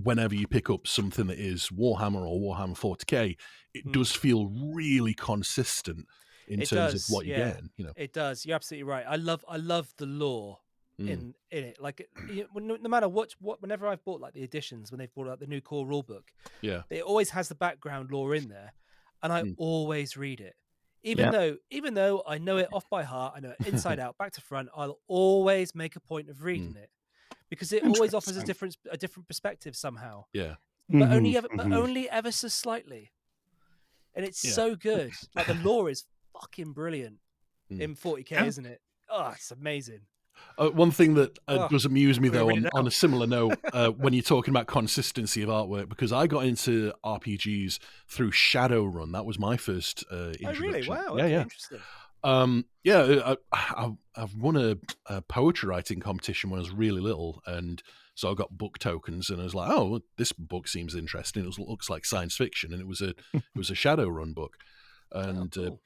whenever you pick up something that is Warhammer or Warhammer 40k, it does feel really consistent in terms of what you're getting. It does. You're absolutely right. I love the lore in it. Like, no matter whenever I've bought like the editions, when they've brought out the new core rulebook, it always has the background lore in there, and I always read it. Even though I know it off by heart, I know it inside out, back to front, I'll always make a point of reading it. Because it always offers a different perspective somehow. Yeah. But only ever so slightly. And it's so good. Like, the lore is fucking brilliant in 40k, isn't it? Oh, it's amazing. One thing that does amuse me, though, on a similar note, when you're talking about consistency of artwork, because I got into RPGs through Shadowrun. That was my first introduction. Oh, really? Wow. Yeah, okay, yeah. Interesting. I've won a poetry writing competition when I was really little, and so I got book tokens, and I was like, oh, this book seems interesting. It looks like science fiction, and it was a Shadowrun book, and cool.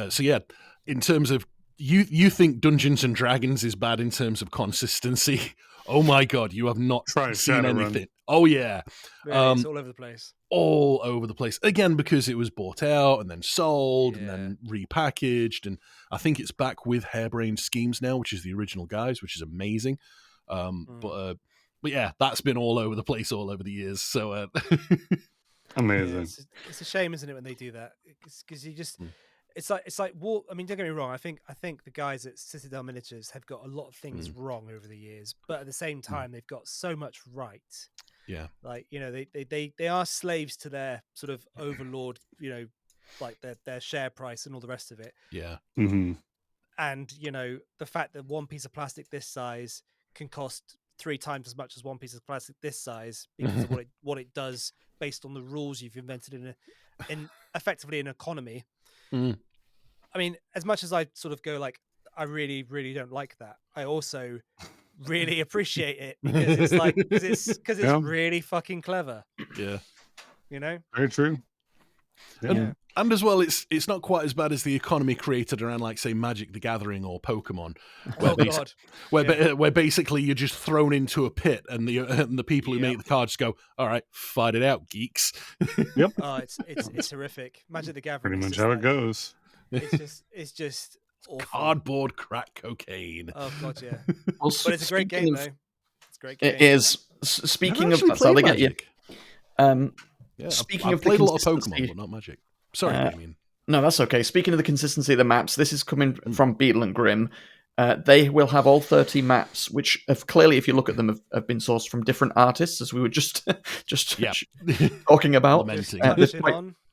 so yeah, in terms of you think Dungeons and Dragons is bad in terms of consistency. Oh my God, you have not seen anything. Oh yeah, Really, it's all over the place. All over the place. Again, because it was bought out and then sold and then repackaged, and I think it's back with Harebrained Schemes now, which is the original guys, which is amazing. But yeah, that's been all over the place all over the years. So amazing. Yeah, it's a shame, isn't it, when they do that? Because you just. It's like war. I mean, don't get me wrong. I think the guys at Citadel Miniatures have got a lot of things wrong over the years, but at the same time, they've got so much right. Yeah, like they are slaves to their sort of overlord. Like their share price and all the rest of it. Yeah, and the fact that one piece of plastic this size can cost 3 times as much as one piece of plastic this size because of what it does based on the rules you've invented in effectively an economy. I mean, as much as I sort of go like, I really, really don't like that, I also really appreciate it because it's really fucking clever. Yeah, very true. Yeah. And as well, it's not quite as bad as the economy created around, like, say, Magic the Gathering or Pokemon, where basically you're just thrown into a pit, and the people who make the cards go, "All right, fight it out, geeks." Yep. Oh, it's horrific. Magic the Gathering. Pretty much how it goes. It's just awful. Cardboard crack cocaine. Oh God, yeah. Well, but it's a great game, though. It's a great game. It is. Speaking of, that's how they get you. Speaking I've of played the a lot of Pokemon, but not Magic. Sorry, Damien. No, that's okay. Speaking of the consistency of the maps, this is coming from Beetle and Grimm. They will have all 30 maps, which have clearly, if you look at them, have been sourced from different artists, as we were just talking about. There's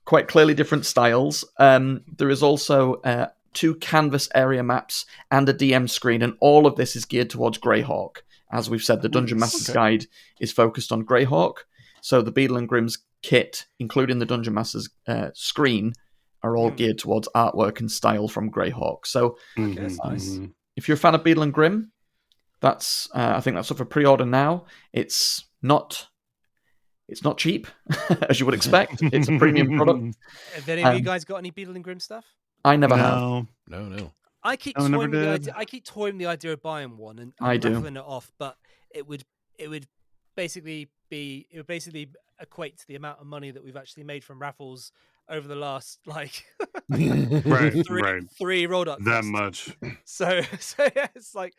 quite clearly different styles. There is also 2 canvas area maps and a DM screen, and all of this is geared towards Greyhawk. As we've said, the Dungeon Master's Guide is focused on Greyhawk, so the Beetle and Grimm's kit, including the Dungeon Master's screen, are all geared towards artwork and style from Greyhawk. So, if you're a fan of Beetle and Grimm, that's I think that's up for pre-order now. It's not cheap, as you would expect. It's a premium product. Have any of you guys got any Beetle and Grimm stuff? I never have. No. I keep toying with the idea. I keep toying the idea of buying one and raffling it off, but it would basically equate to the amount of money that we've actually made from raffles over the last three Rolldark that much. So yeah, it's like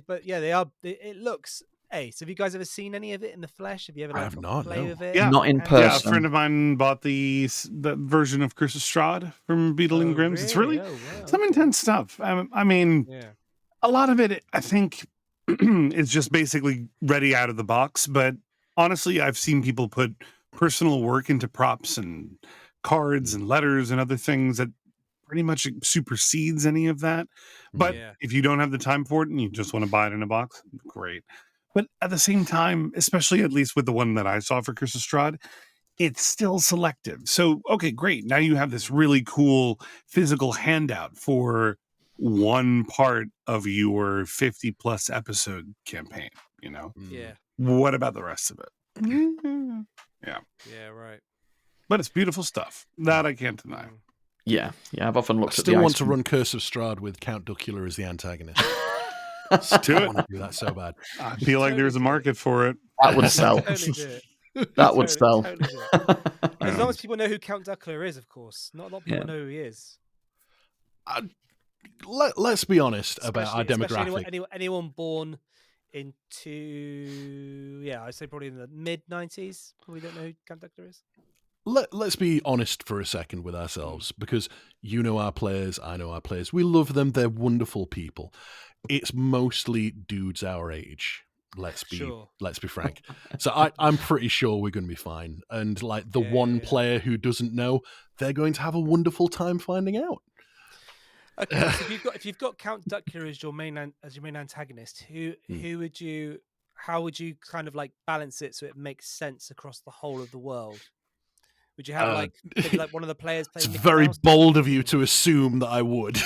but yeah, they are. It looks. Hey, so have you guys ever seen any of it in the flesh? Have you ever play with it? Yeah, not in person. Yeah, a friend of mine bought the version of Curse of Strahd from Beetle and Grimm's. Really? It's really some intense stuff. I mean, a lot of it, I think, is just basically ready out of the box. But honestly, I've seen people put personal work into props and cards and letters and other things that pretty much supersedes any of that. But Yeah. if you don't have the time for it and you just want to buy it in a box, great. But at the same time, especially at least with the one that I saw for Curse of Strahd, it's still selective. So, okay, great. Now you have this really cool physical handout for one part of your 50 plus episode campaign, you know? Yeah. What about the rest of it? Yeah. Yeah. Right. But it's beautiful stuff. That I can't deny. Yeah, I've often I looked at still the want ice to cream. run Curse of Strahd with Count Duckula as the antagonist. Do I it. want to do that so bad. I feel like there's a market for it. That would sell. Totally do it. That would sell. Totally do it. As long as people know who Count Duckula is, of course. Not a lot of people know who he is. Let's be honest about our Especially demographic. anyone born into, I'd say probably in the mid-90s. Probably don't know who Count Duckula is. Let's be honest for a second with ourselves, because you know our players, I know our players. We love them. They're wonderful people. It's mostly dudes our age. Let's be frank. So I'm pretty sure we're going to be fine. And like the one player who doesn't know, they're going to have a wonderful time finding out. Okay, so if you've got Count Duckula as your main antagonist, how would you kind of like balance it so it makes sense across the whole of the world? Would you have maybe like one of the players play? It's Mickey very Mouse? bold of you to assume that I would.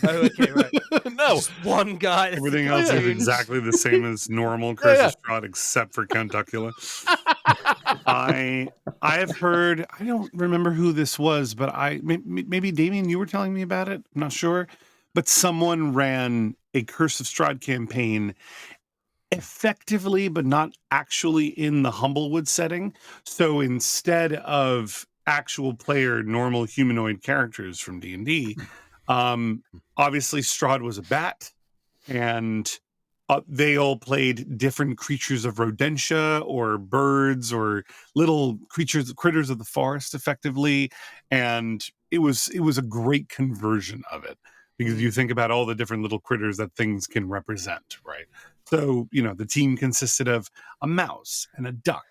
Oh, okay, right. No, Just one guy. Everything else is exactly the same as normal Curse of Strahd, except for Count Duckula. I have heard. I don't remember who this was, but maybe Damien, you were telling me about it. I'm not sure, but someone ran a Curse of Strahd campaign effectively, but not actually in the Humblewood setting. So instead of actual player normal humanoid characters from D&D, obviously Strahd was a bat, and they all played different creatures of rodentia or birds or little critters of the forest effectively, and it was a great conversion of it, because you think about all the different little critters that things can represent, right? So, the team consisted of a mouse and a duck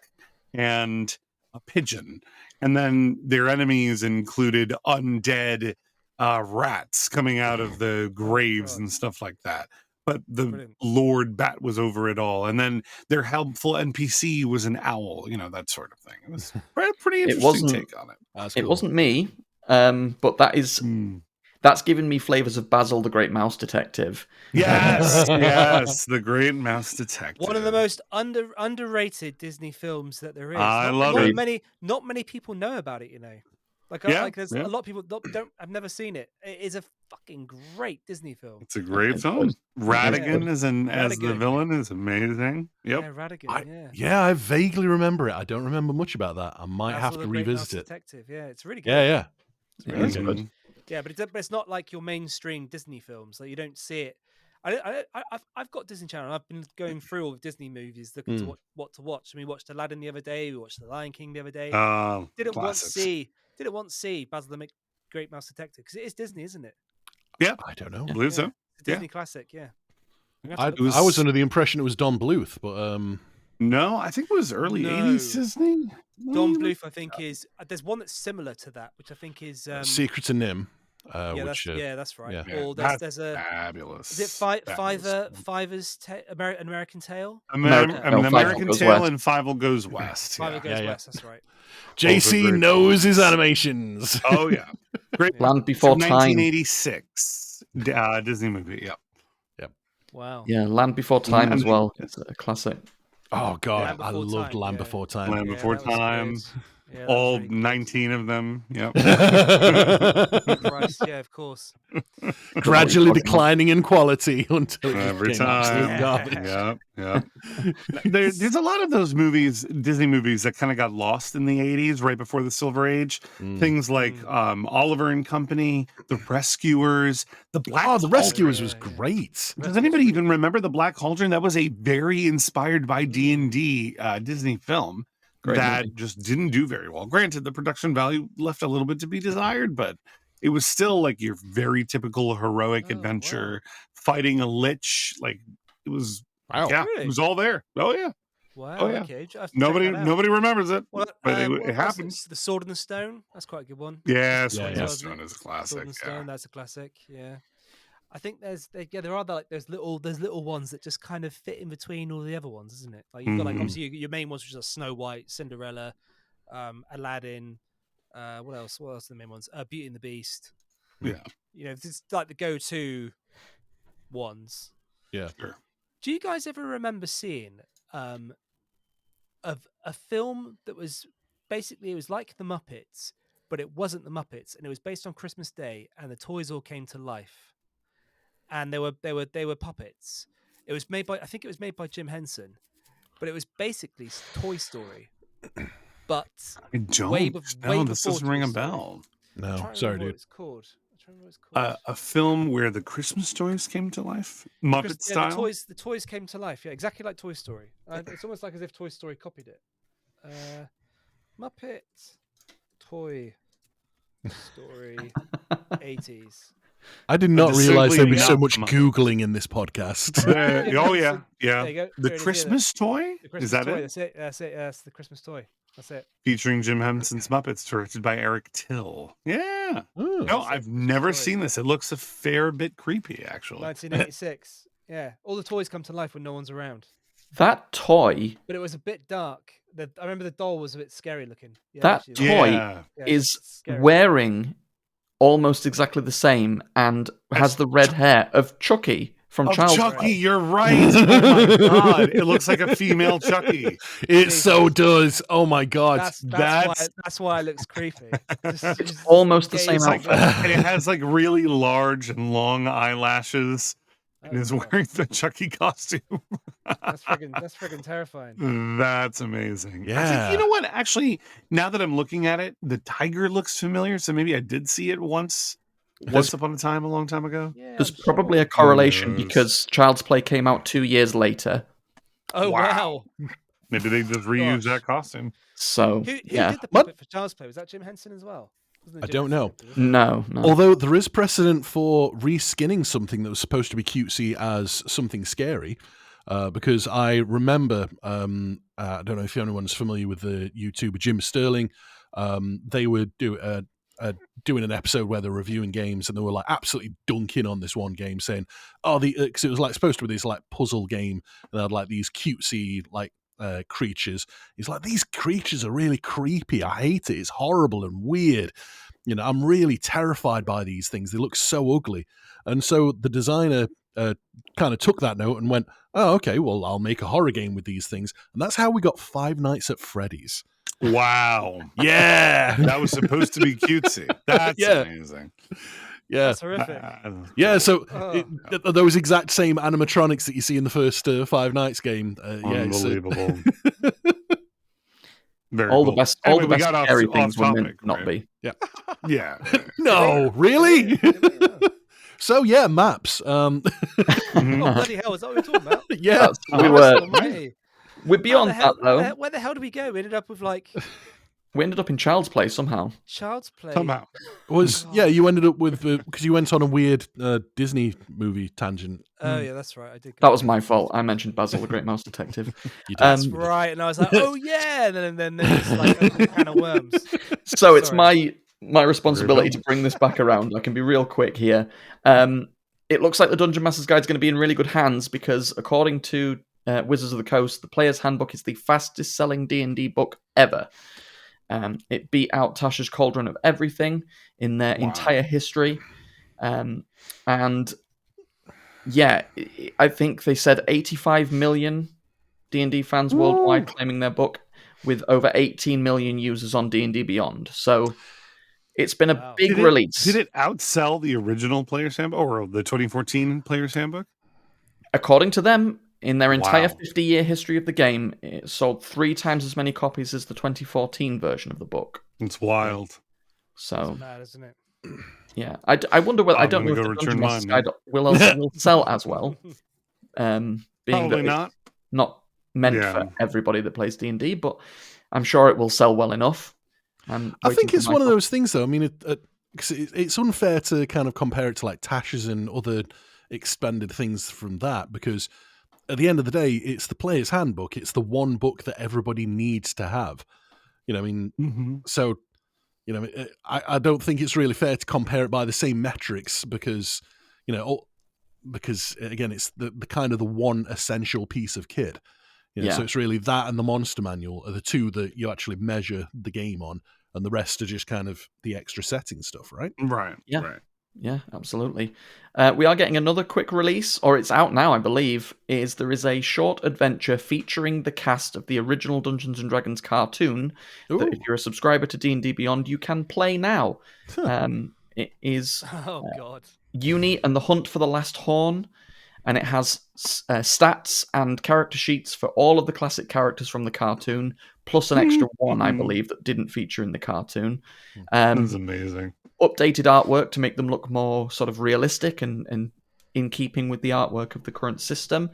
and a pigeon. And then their enemies included undead rats coming out of the graves and stuff like that. But the Lord Bat was over it all. And then their helpful NPC was an owl, that sort of thing. It was a pretty interesting take on it. It wasn't me, but that is... That's given me flavors of Basil the Great Mouse Detective. Yes, yes, the Great Mouse Detective. One of the most underrated Disney films that there is. I love it. Not many people know about it, Like there's a lot of people I've never seen it. It is a fucking great Disney film. It's a great film. Radigan as the villain is amazing. Yep. Yeah, Radigan. I vaguely remember it. I don't remember much about that. I might have to revisit it. Detective. Yeah, it's really good. Yeah. It's really good. Yeah, but it's not like your mainstream Disney films. Like you don't see it. I've got Disney Channel. I've been going through all the Disney movies looking to what to watch. And we watched Aladdin the other day. We watched The Lion King the other day. Didn't want to see Basil the Great Mouse Detective, because it is Disney, isn't it? Yeah, I don't know. I believe so. It's a Disney classic. Yeah. I was under the impression it was Don Bluth, but no, I think it was early 80s Disney. Don Bluth, I think, is there's one that's similar to that, which I think is Secrets of Nim. That's right. Yeah. Or there's a fabulous. Is it Fiver's American Tale? American Tale and Fievel Goes West. Fievel Goes West. That's right. JC knows his animations. Oh yeah, great. Land Before Time. 1986 Disney movie. Yep. Wow. Yeah, Land Before Time as well. It's a classic. Oh god, I loved Land Before Time. Land Before Time. Yeah, all 19 of them. Yep. Christ, yeah, of course. Gradually declining in quality until every time. Garbage. Yeah. There's a lot of those movies, Disney movies, that kind of got lost in the 80s, right before the Silver Age. Things like Oliver and Company, The Rescuers, The Black. Oh, The Rescuers was great. Does anybody even remember The Black Cauldron? That was a very inspired by D&D Disney film. Great that movie. Just didn't do very well. Granted, the production value left a little bit to be desired, but it was still like your very typical heroic adventure, fighting a lich. Like it was, it was all there. Oh yeah, Wow. Oh, yeah. Okay. I have to check Nobody that out. remembers it, What, but what it else? happened. The Sword and the Stone. That's quite a good one. Yeah, Yeah, Sword yeah. and Stone is a Sword classic. and Yeah. Stone. That's a classic. Yeah. I think there are like there's little ones that just kind of fit in between all the other ones, isn't it? Like you've got like Mhm. obviously your main ones, which are Snow White, Cinderella, Aladdin. What else? What else are the main ones? Beauty and the Beast. Yeah. You know, it's like the go-to ones. Yeah. Sure. Do you guys ever remember seeing of a film that was basically it was like the Muppets, but it wasn't the Muppets, and it was based on Christmas Day, and the toys all came to life, and they were puppets. It was made by I think it was made by Jim Henson, but it was basically Toy Story, but I don't way know. This before doesn't ring Toy a Story. bell. I'm No, trying to sorry, remember what dude. it's called. I'm trying to remember what it's called. A film where the Christmas toys came to life, Muppet Yeah, style. the toys came to life. Yeah, exactly like Toy Story. It's almost like as if Toy Story copied it. Muppet Toy Story 80s. I did not Distinctly realize there'd be so not much Muppets. Googling in this podcast. Oh yeah, There you yeah. go. The There it is, yeah, Christmas toy. The Christmas Is that toy. it? That's it. That's it. That's the Christmas toy. That's it. Featuring Jim Henson's Muppets, directed by Eric Till. Yeah. Oh. No, That's it, I've Christmas never toy. seen this. It looks a fair bit creepy, actually. 1986. Yeah, all the toys come to life when no one's around. That toy, But it was a bit dark. I remember the doll was a bit scary looking. Yeah, that actually, toy Yeah. yeah, is it's scary. wearing almost exactly the same and has the red hair of Chucky from Of Child's Chucky, Play. you're right. Oh my god, it looks like a female Chucky. It so does. Oh my god. That's why it looks creepy. Just Almost the gaze same It's like, outfit. and it has like really large and long eyelashes, and is God. wearing the Chucky costume. That's friggin' terrifying. That's amazing. I Yeah. think, you know what? Actually, now that I'm looking at it, the tiger looks familiar. So maybe I did see it once upon a time, a long time ago. Yeah, There's I'm probably sure. a correlation knows? because Child's Play came out 2 years later. Oh wow. Maybe they just reused Gosh. that costume. So, Who yeah. did the What? puppet for Child's Play? Was that Jim Henson as well? Wasn't it I Jim don't know. Henson did it? No, no. Although there is precedent for reskinning something that was supposed to be cutesy as something scary, because I remember, I don't know if anyone's familiar with the YouTuber Jim Sterling. They were doing an episode where they're reviewing games, and they were like absolutely dunking on this one game, saying, "Oh, because it was like supposed to be this like puzzle game, and they had like these cutesy like." Creatures. He's like, these creatures are really creepy. I hate it. It's horrible and weird. You know, I'm really terrified by these things. They look so ugly. And so the designer kind of took that note and went, oh, okay, well, I'll make a horror game with these things. And that's how we got Five Nights at Freddy's. Wow. Yeah. That was supposed to be cutesy. That's Yeah. amazing. Yeah. That's horrific. Yeah, so Oh. those exact same animatronics that you see in the first Five Nights game. Unbelievable. Very all cool. the best, Anyway, all the we best got scary off things were meant topic, to not right? be. Yeah. No, really? So yeah, maps. Oh bloody hell! Is that what we're talking about? Yeah, We Christ were almighty. we're beyond Where the hell- that though. Where the hell did we go? We ended up with like We ended up in Child's Play somehow. Child's Play. Somehow. you ended up with because you went on a weird Disney movie tangent. Oh yeah, that's right. I did. That was my fault. I mentioned Basil the Great Mouse Detective. You did. That's right, and I was like, oh yeah, and then it's like open can of worms. So it's Sorry. my responsibility to bring this back around. I can be real quick here. It looks like the Dungeon Master's Guide is going to be in really good hands because, according to Wizards of the Coast, the Player's Handbook is the fastest-selling D&D book ever. It beat out Tasha's Cauldron of Everything in their entire history. And yeah, I think they said 85 million D&D fans worldwide claiming their book, with over 18 million users on D&D Beyond. So it's been a Wow. big release. Did it outsell the original Player's Handbook or the 2014 Player's Handbook? According to them, in their entire Wow. 50-year history of the game, it sold 3 times as many copies as the 2014 version of the book. It's wild. So, It's mad, isn't it? yeah. I wonder whether... I I'm don't know gonna if go the Dungeon return Master's mine, Guide will sell as well. Being Probably that not. it's not meant Yeah. for everybody that plays D&D, but I'm sure it will sell well enough. I think it's one of those things, though. I mean, it's unfair to kind of compare it to like Tasha's and other expanded things from that, because at the end of the day, it's the player's handbook. It's the one book that everybody needs to have. You know, I mean, so, you know, I don't think it's really fair to compare it by the same metrics because, you know, because again, it's the kind of the one essential piece of kit. You know, so it's really that and the monster manual are the two that you actually measure the game on, and the rest are just kind of the extra setting stuff, right? Right. Yeah. Right. Yeah, absolutely. We are getting another quick release, or it's out now, I believe. There is a short adventure featuring the cast of the original Dungeons and Dragons cartoon that, if you're a subscriber to D&D Beyond, you can play now. It is Oh God. Uni and the Hunt for the Last Horn, and it has stats and character sheets for all of the classic characters from the cartoon, plus an extra one, I believe, that didn't feature in the cartoon. That's amazing. Updated artwork to make them look more sort of realistic and in keeping with the artwork of the current system.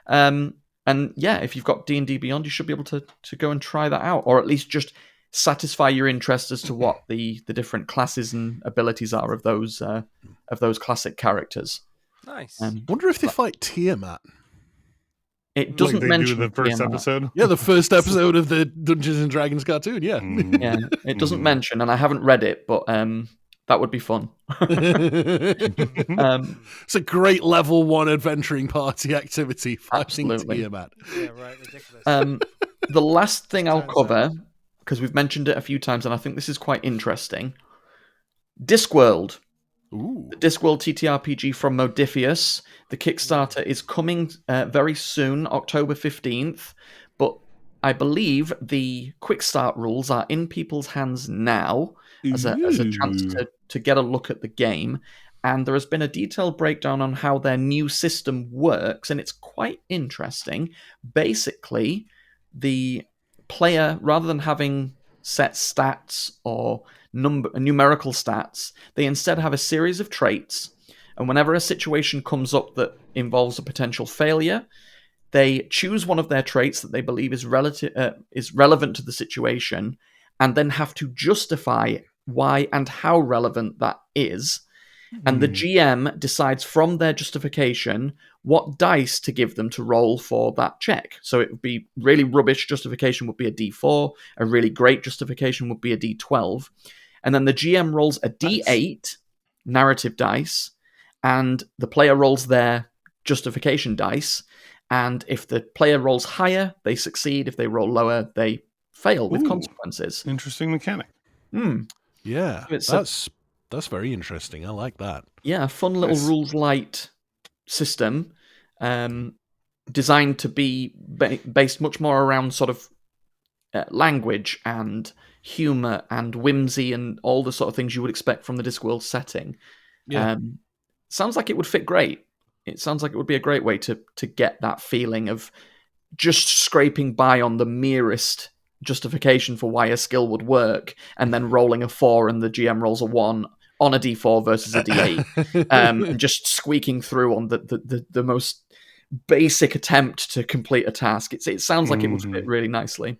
And yeah, if you've got D&D Beyond, you should be able to go and try that out, or at least just satisfy your interest as to what the different classes and abilities are of those classic characters. Nice. Wonder if they fight Tiamat. It doesn't Like they mention do the first Tiamat. episode. Yeah, the first episode of the Dungeons and Dragons cartoon. Yeah. Yeah, it doesn't mention, and I haven't read it, but that would be fun. It's a great level 1 adventuring party activity, fighting Absolutely. Tiamat. Yeah, right. Ridiculous. The last thing I'll Turns cover, because we've mentioned it a few times, and I think this is quite interesting. Discworld. Ooh. The Discworld TTRPG from Modifius. The Kickstarter is coming very soon, October 15th, but I believe the quick start rules are in people's hands now as a chance to get a look at the game. And there has been a detailed breakdown on how their new system works, and it's quite interesting. Basically, the player, rather than having set stats or numerical stats, they instead have a series of traits, and whenever a situation comes up that involves a potential failure, they choose one of their traits that they believe is relevant to the situation, and then have to justify why and how relevant that is. And the GM decides from their justification what dice to give them to roll for that check. So it would be really rubbish justification would be a D4, a really great justification would be a D12. And then the GM rolls a D8 narrative dice, and the player rolls their justification dice. And if the player rolls higher, they succeed. If they roll lower, they fail with consequences. Interesting mechanic. Yeah, It's that's very interesting. I like that. Yeah, a fun little rules light system, designed to be based much more around sort of language and humor and whimsy and all the sort of things you would expect from the Discworld setting. Yeah. Sounds like it would fit great. It sounds like it would be a great way to get that feeling of just scraping by on the merest justification for why a skill would work, and then rolling a 4 and the GM rolls a 1 on a D4 versus a D8, and just squeaking through on the most basic attempt to complete a task. It sounds like it would fit really nicely.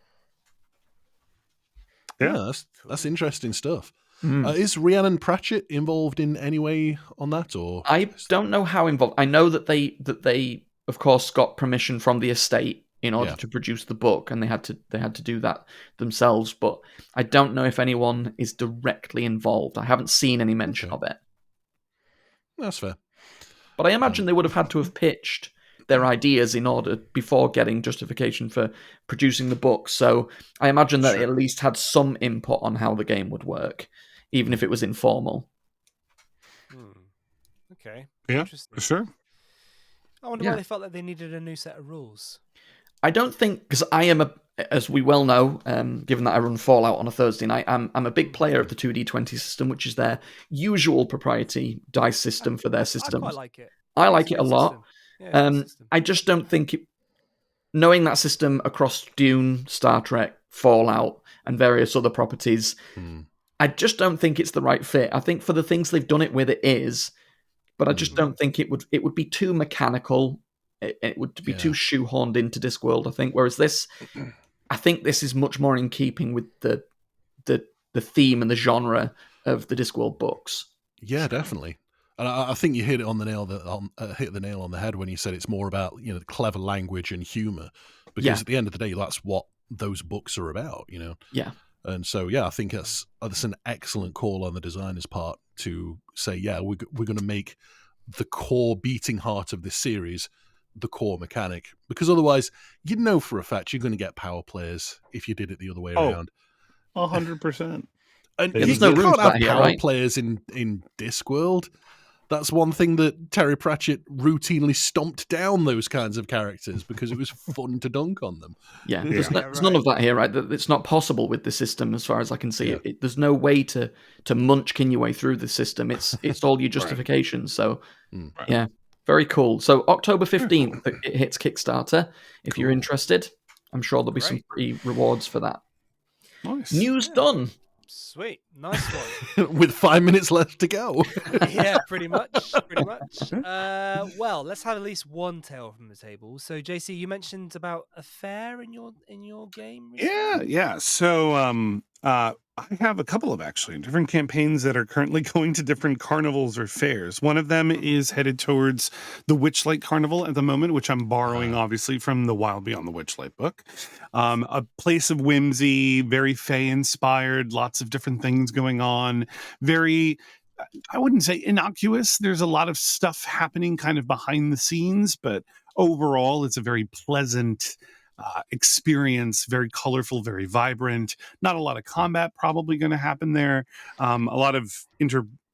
Yeah. That's interesting stuff. Is Rhiannon Pratchett involved in any way on that, or I don't know how involved. I know that they of course got permission from the estate in order to produce the book, and they had to do that themselves. But I don't know if anyone is directly involved. I haven't seen any mention of it. That's fair. But I imagine they would have had to have pitched their ideas in order before getting justification for producing the book. So I imagine that it at least had some input on how the game would work, even if it was informal. Okay. Yeah, Interesting. sure. I wonder why they felt like they needed a new set of rules. I don't think, because I am as we well know, given that I run Fallout on a Thursday night, I'm a big player of the 2D20 system, which is their usual proprietary dice system for their systems. I quite like it. I like it a lot. System. Yeah, I just don't think knowing that system across Dune, Star Trek, Fallout, and various other properties, I just don't think it's the right fit. I think for the things they've done it with, it is, but I just don't think it would be too mechanical. It would be too shoehorned into Discworld, I think. Whereas this, I think this is much more in keeping with the theme and the genre of the Discworld books. Yeah, definitely. And I think you hit it on the nail hit the nail on the head when you said it's more about clever language and humor, because at the end of the day, that's what those books are about. Yeah. And so, I think that's an excellent call on the designer's part to say, we're going to make the core beating heart of this series the core mechanic, because otherwise, for a fact you're going to get power players if you did it the other way around. 100%. And there's you no room can't for have that here, power right? players in Discworld. That's one thing that Terry Pratchett routinely stomped down those kinds of characters because it was fun to dunk on them. Yeah, there's none of that here, right? It's not possible with the system, as far as I can see. There's no way to munchkin your way through the system. It's all your justification. So, yeah, very cool. So October 15th, it hits Kickstarter. If you're interested, I'm sure there'll be some free rewards for that. Nice. News done. Sweet, nice one. With 5 minutes left to go. Yeah, pretty much. Well, let's have at least one tale from the table. So, JC, you mentioned about a fair in your game recently? Yeah. So I have a couple of actually different campaigns that are currently going to different carnivals or fairs. One of them is headed towards the Witchlight Carnival at the moment, which I'm borrowing obviously from the Wild Beyond the Witchlight book. A place of whimsy, very Fae inspired, lots of different things going on. Very, I wouldn't say innocuous. There's a lot of stuff happening kind of behind the scenes, but overall it's a very pleasant experience, very colorful, very vibrant. Not a lot of combat probably going to happen there. A lot of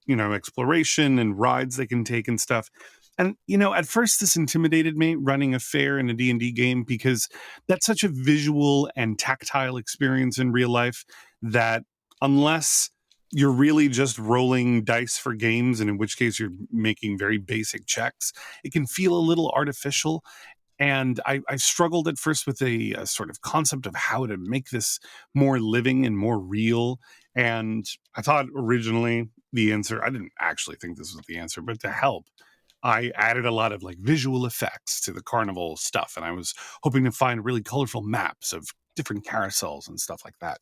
exploration and rides they can take and stuff. And at first this intimidated me, running a fair in a D&D game, because that's such a visual and tactile experience in real life that unless you're really just rolling dice for games, and in which case you're making very basic checks, it can feel a little artificial. And I struggled at first with a sort of concept of how to make this more living and more real. And I thought originally the answer, I didn't actually think this was the answer, but to help, I added a lot of visual effects to the carnival stuff. And I was hoping to find really colorful maps of different carousels and stuff like that.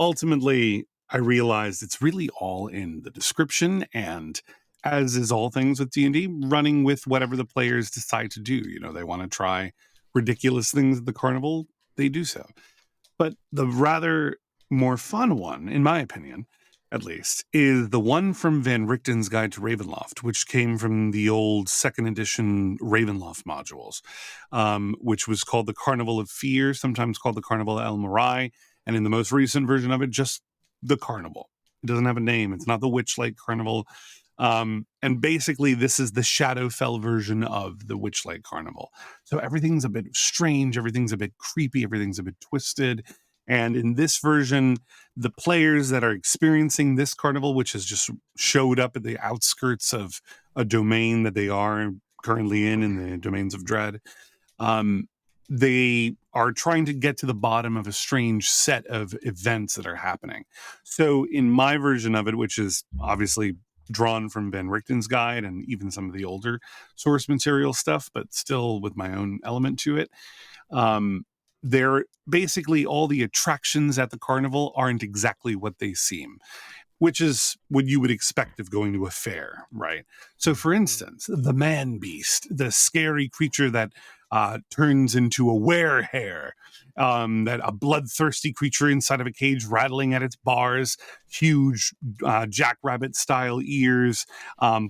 Ultimately, I realized it's really all in the description, and as is all things with D&D, running with whatever the players decide to do. They want to try ridiculous things at the carnival, they do so. But the rather more fun one, in my opinion, at least, is the one from Van Richten's Guide to Ravenloft, which came from the old 2nd edition Ravenloft modules, which was called the Carnival of Fear, sometimes called the Carnival El Morai, and in the most recent version of it, just the Carnival. It doesn't have a name. It's not the Witchlight Carnival. And basically this is the Shadowfell version of the Witchlight Carnival. So everything's a bit strange, everything's a bit creepy, everything's a bit twisted. And in this version, the players that are experiencing this carnival, which has just showed up at the outskirts of a domain that they are currently in the Domains of Dread, they are trying to get to the bottom of a strange set of events that are happening. So in my version of it, which is obviously drawn from Van Richten's guide and even some of the older source material stuff, but still with my own element to it, they're basically all the attractions at the carnival aren't exactly what they seem, which is what you would expect of going to a fair, right? So for instance, the man beast, the scary creature that turns into a werehare, that a bloodthirsty creature inside of a cage rattling at its bars, huge jackrabbit style ears,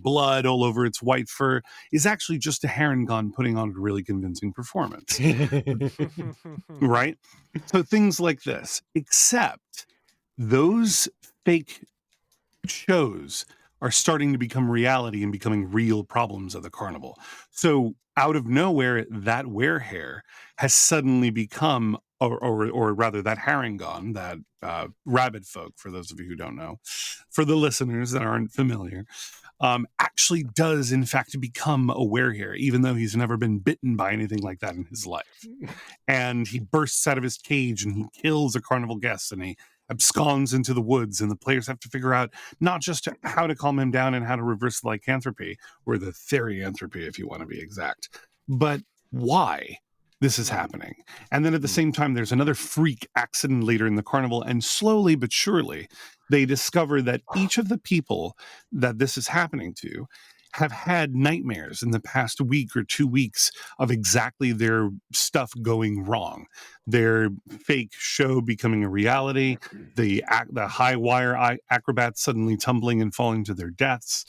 blood all over its white fur, is actually just a Harengon putting on a really convincing performance. Right? So things like this, except those fake shows are starting to become reality and becoming real problems of the carnival. So out of nowhere, that werehare has suddenly become, or rather that Harengon, that rabbit folk, for those of you who don't know, for the listeners that aren't familiar, actually does in fact become a werehare, even though he's never been bitten by anything like that in his life. And he bursts out of his cage and he kills a carnival guest, and he absconds into the woods, and the players have to figure out not just how to calm him down and how to reverse the lycanthropy, or the therianthropy if you want to be exact, but why this is happening. And then at the same time, there's another freak accident later in the carnival, and slowly but surely they discover that each of the people that this is happening to have had nightmares in the past week or 2 weeks of exactly their stuff going wrong, their fake show becoming a reality, the high wire acrobats suddenly tumbling and falling to their deaths,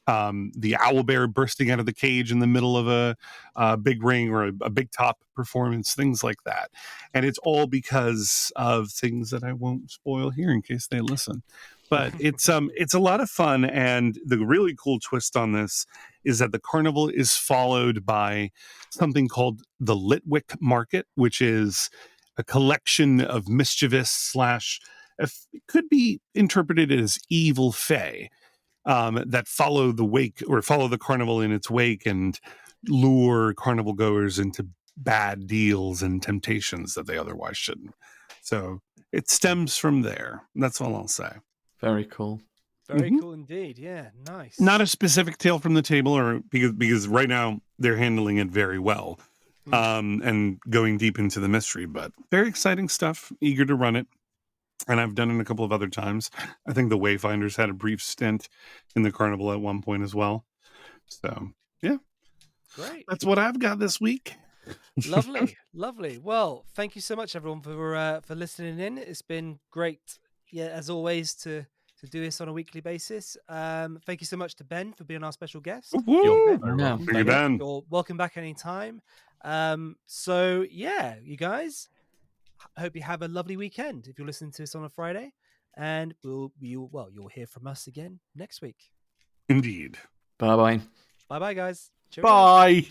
the owl bear bursting out of the cage in the middle of a big ring or a big top performance, things like that. And it's all because of things that I won't spoil here in case they listen. But it's a lot of fun, and the really cool twist on this is that the carnival is followed by something called the Litwick Market, which is a collection of mischievous it could be interpreted as evil fae that follow the carnival in its wake and lure carnival goers into bad deals and temptations that they otherwise shouldn't. So it stems from there. That's all I'll say. Very cool. Very cool indeed. Yeah, nice. Not a specific tale from the table, or because right now they're handling it very well, and going deep into the mystery. But very exciting stuff. Eager to run it. And I've done it a couple of other times. I think the Wayfinders had a brief stint in the carnival at one point as well. So, yeah. Great. That's what I've got this week. Lovely, lovely. Well, thank you so much, everyone, for listening in. It's been great, as always, to do this on a weekly basis. Thank you so much to Ben for being our special guest. Woo! No. Thank you, Ben. You're welcome back anytime. So yeah, you guys, I hope you have a lovely weekend if you're listening to this on a Friday, and you'll hear from us again next week. Indeed. Bye-bye. Bye, guys. Cheerio. Bye.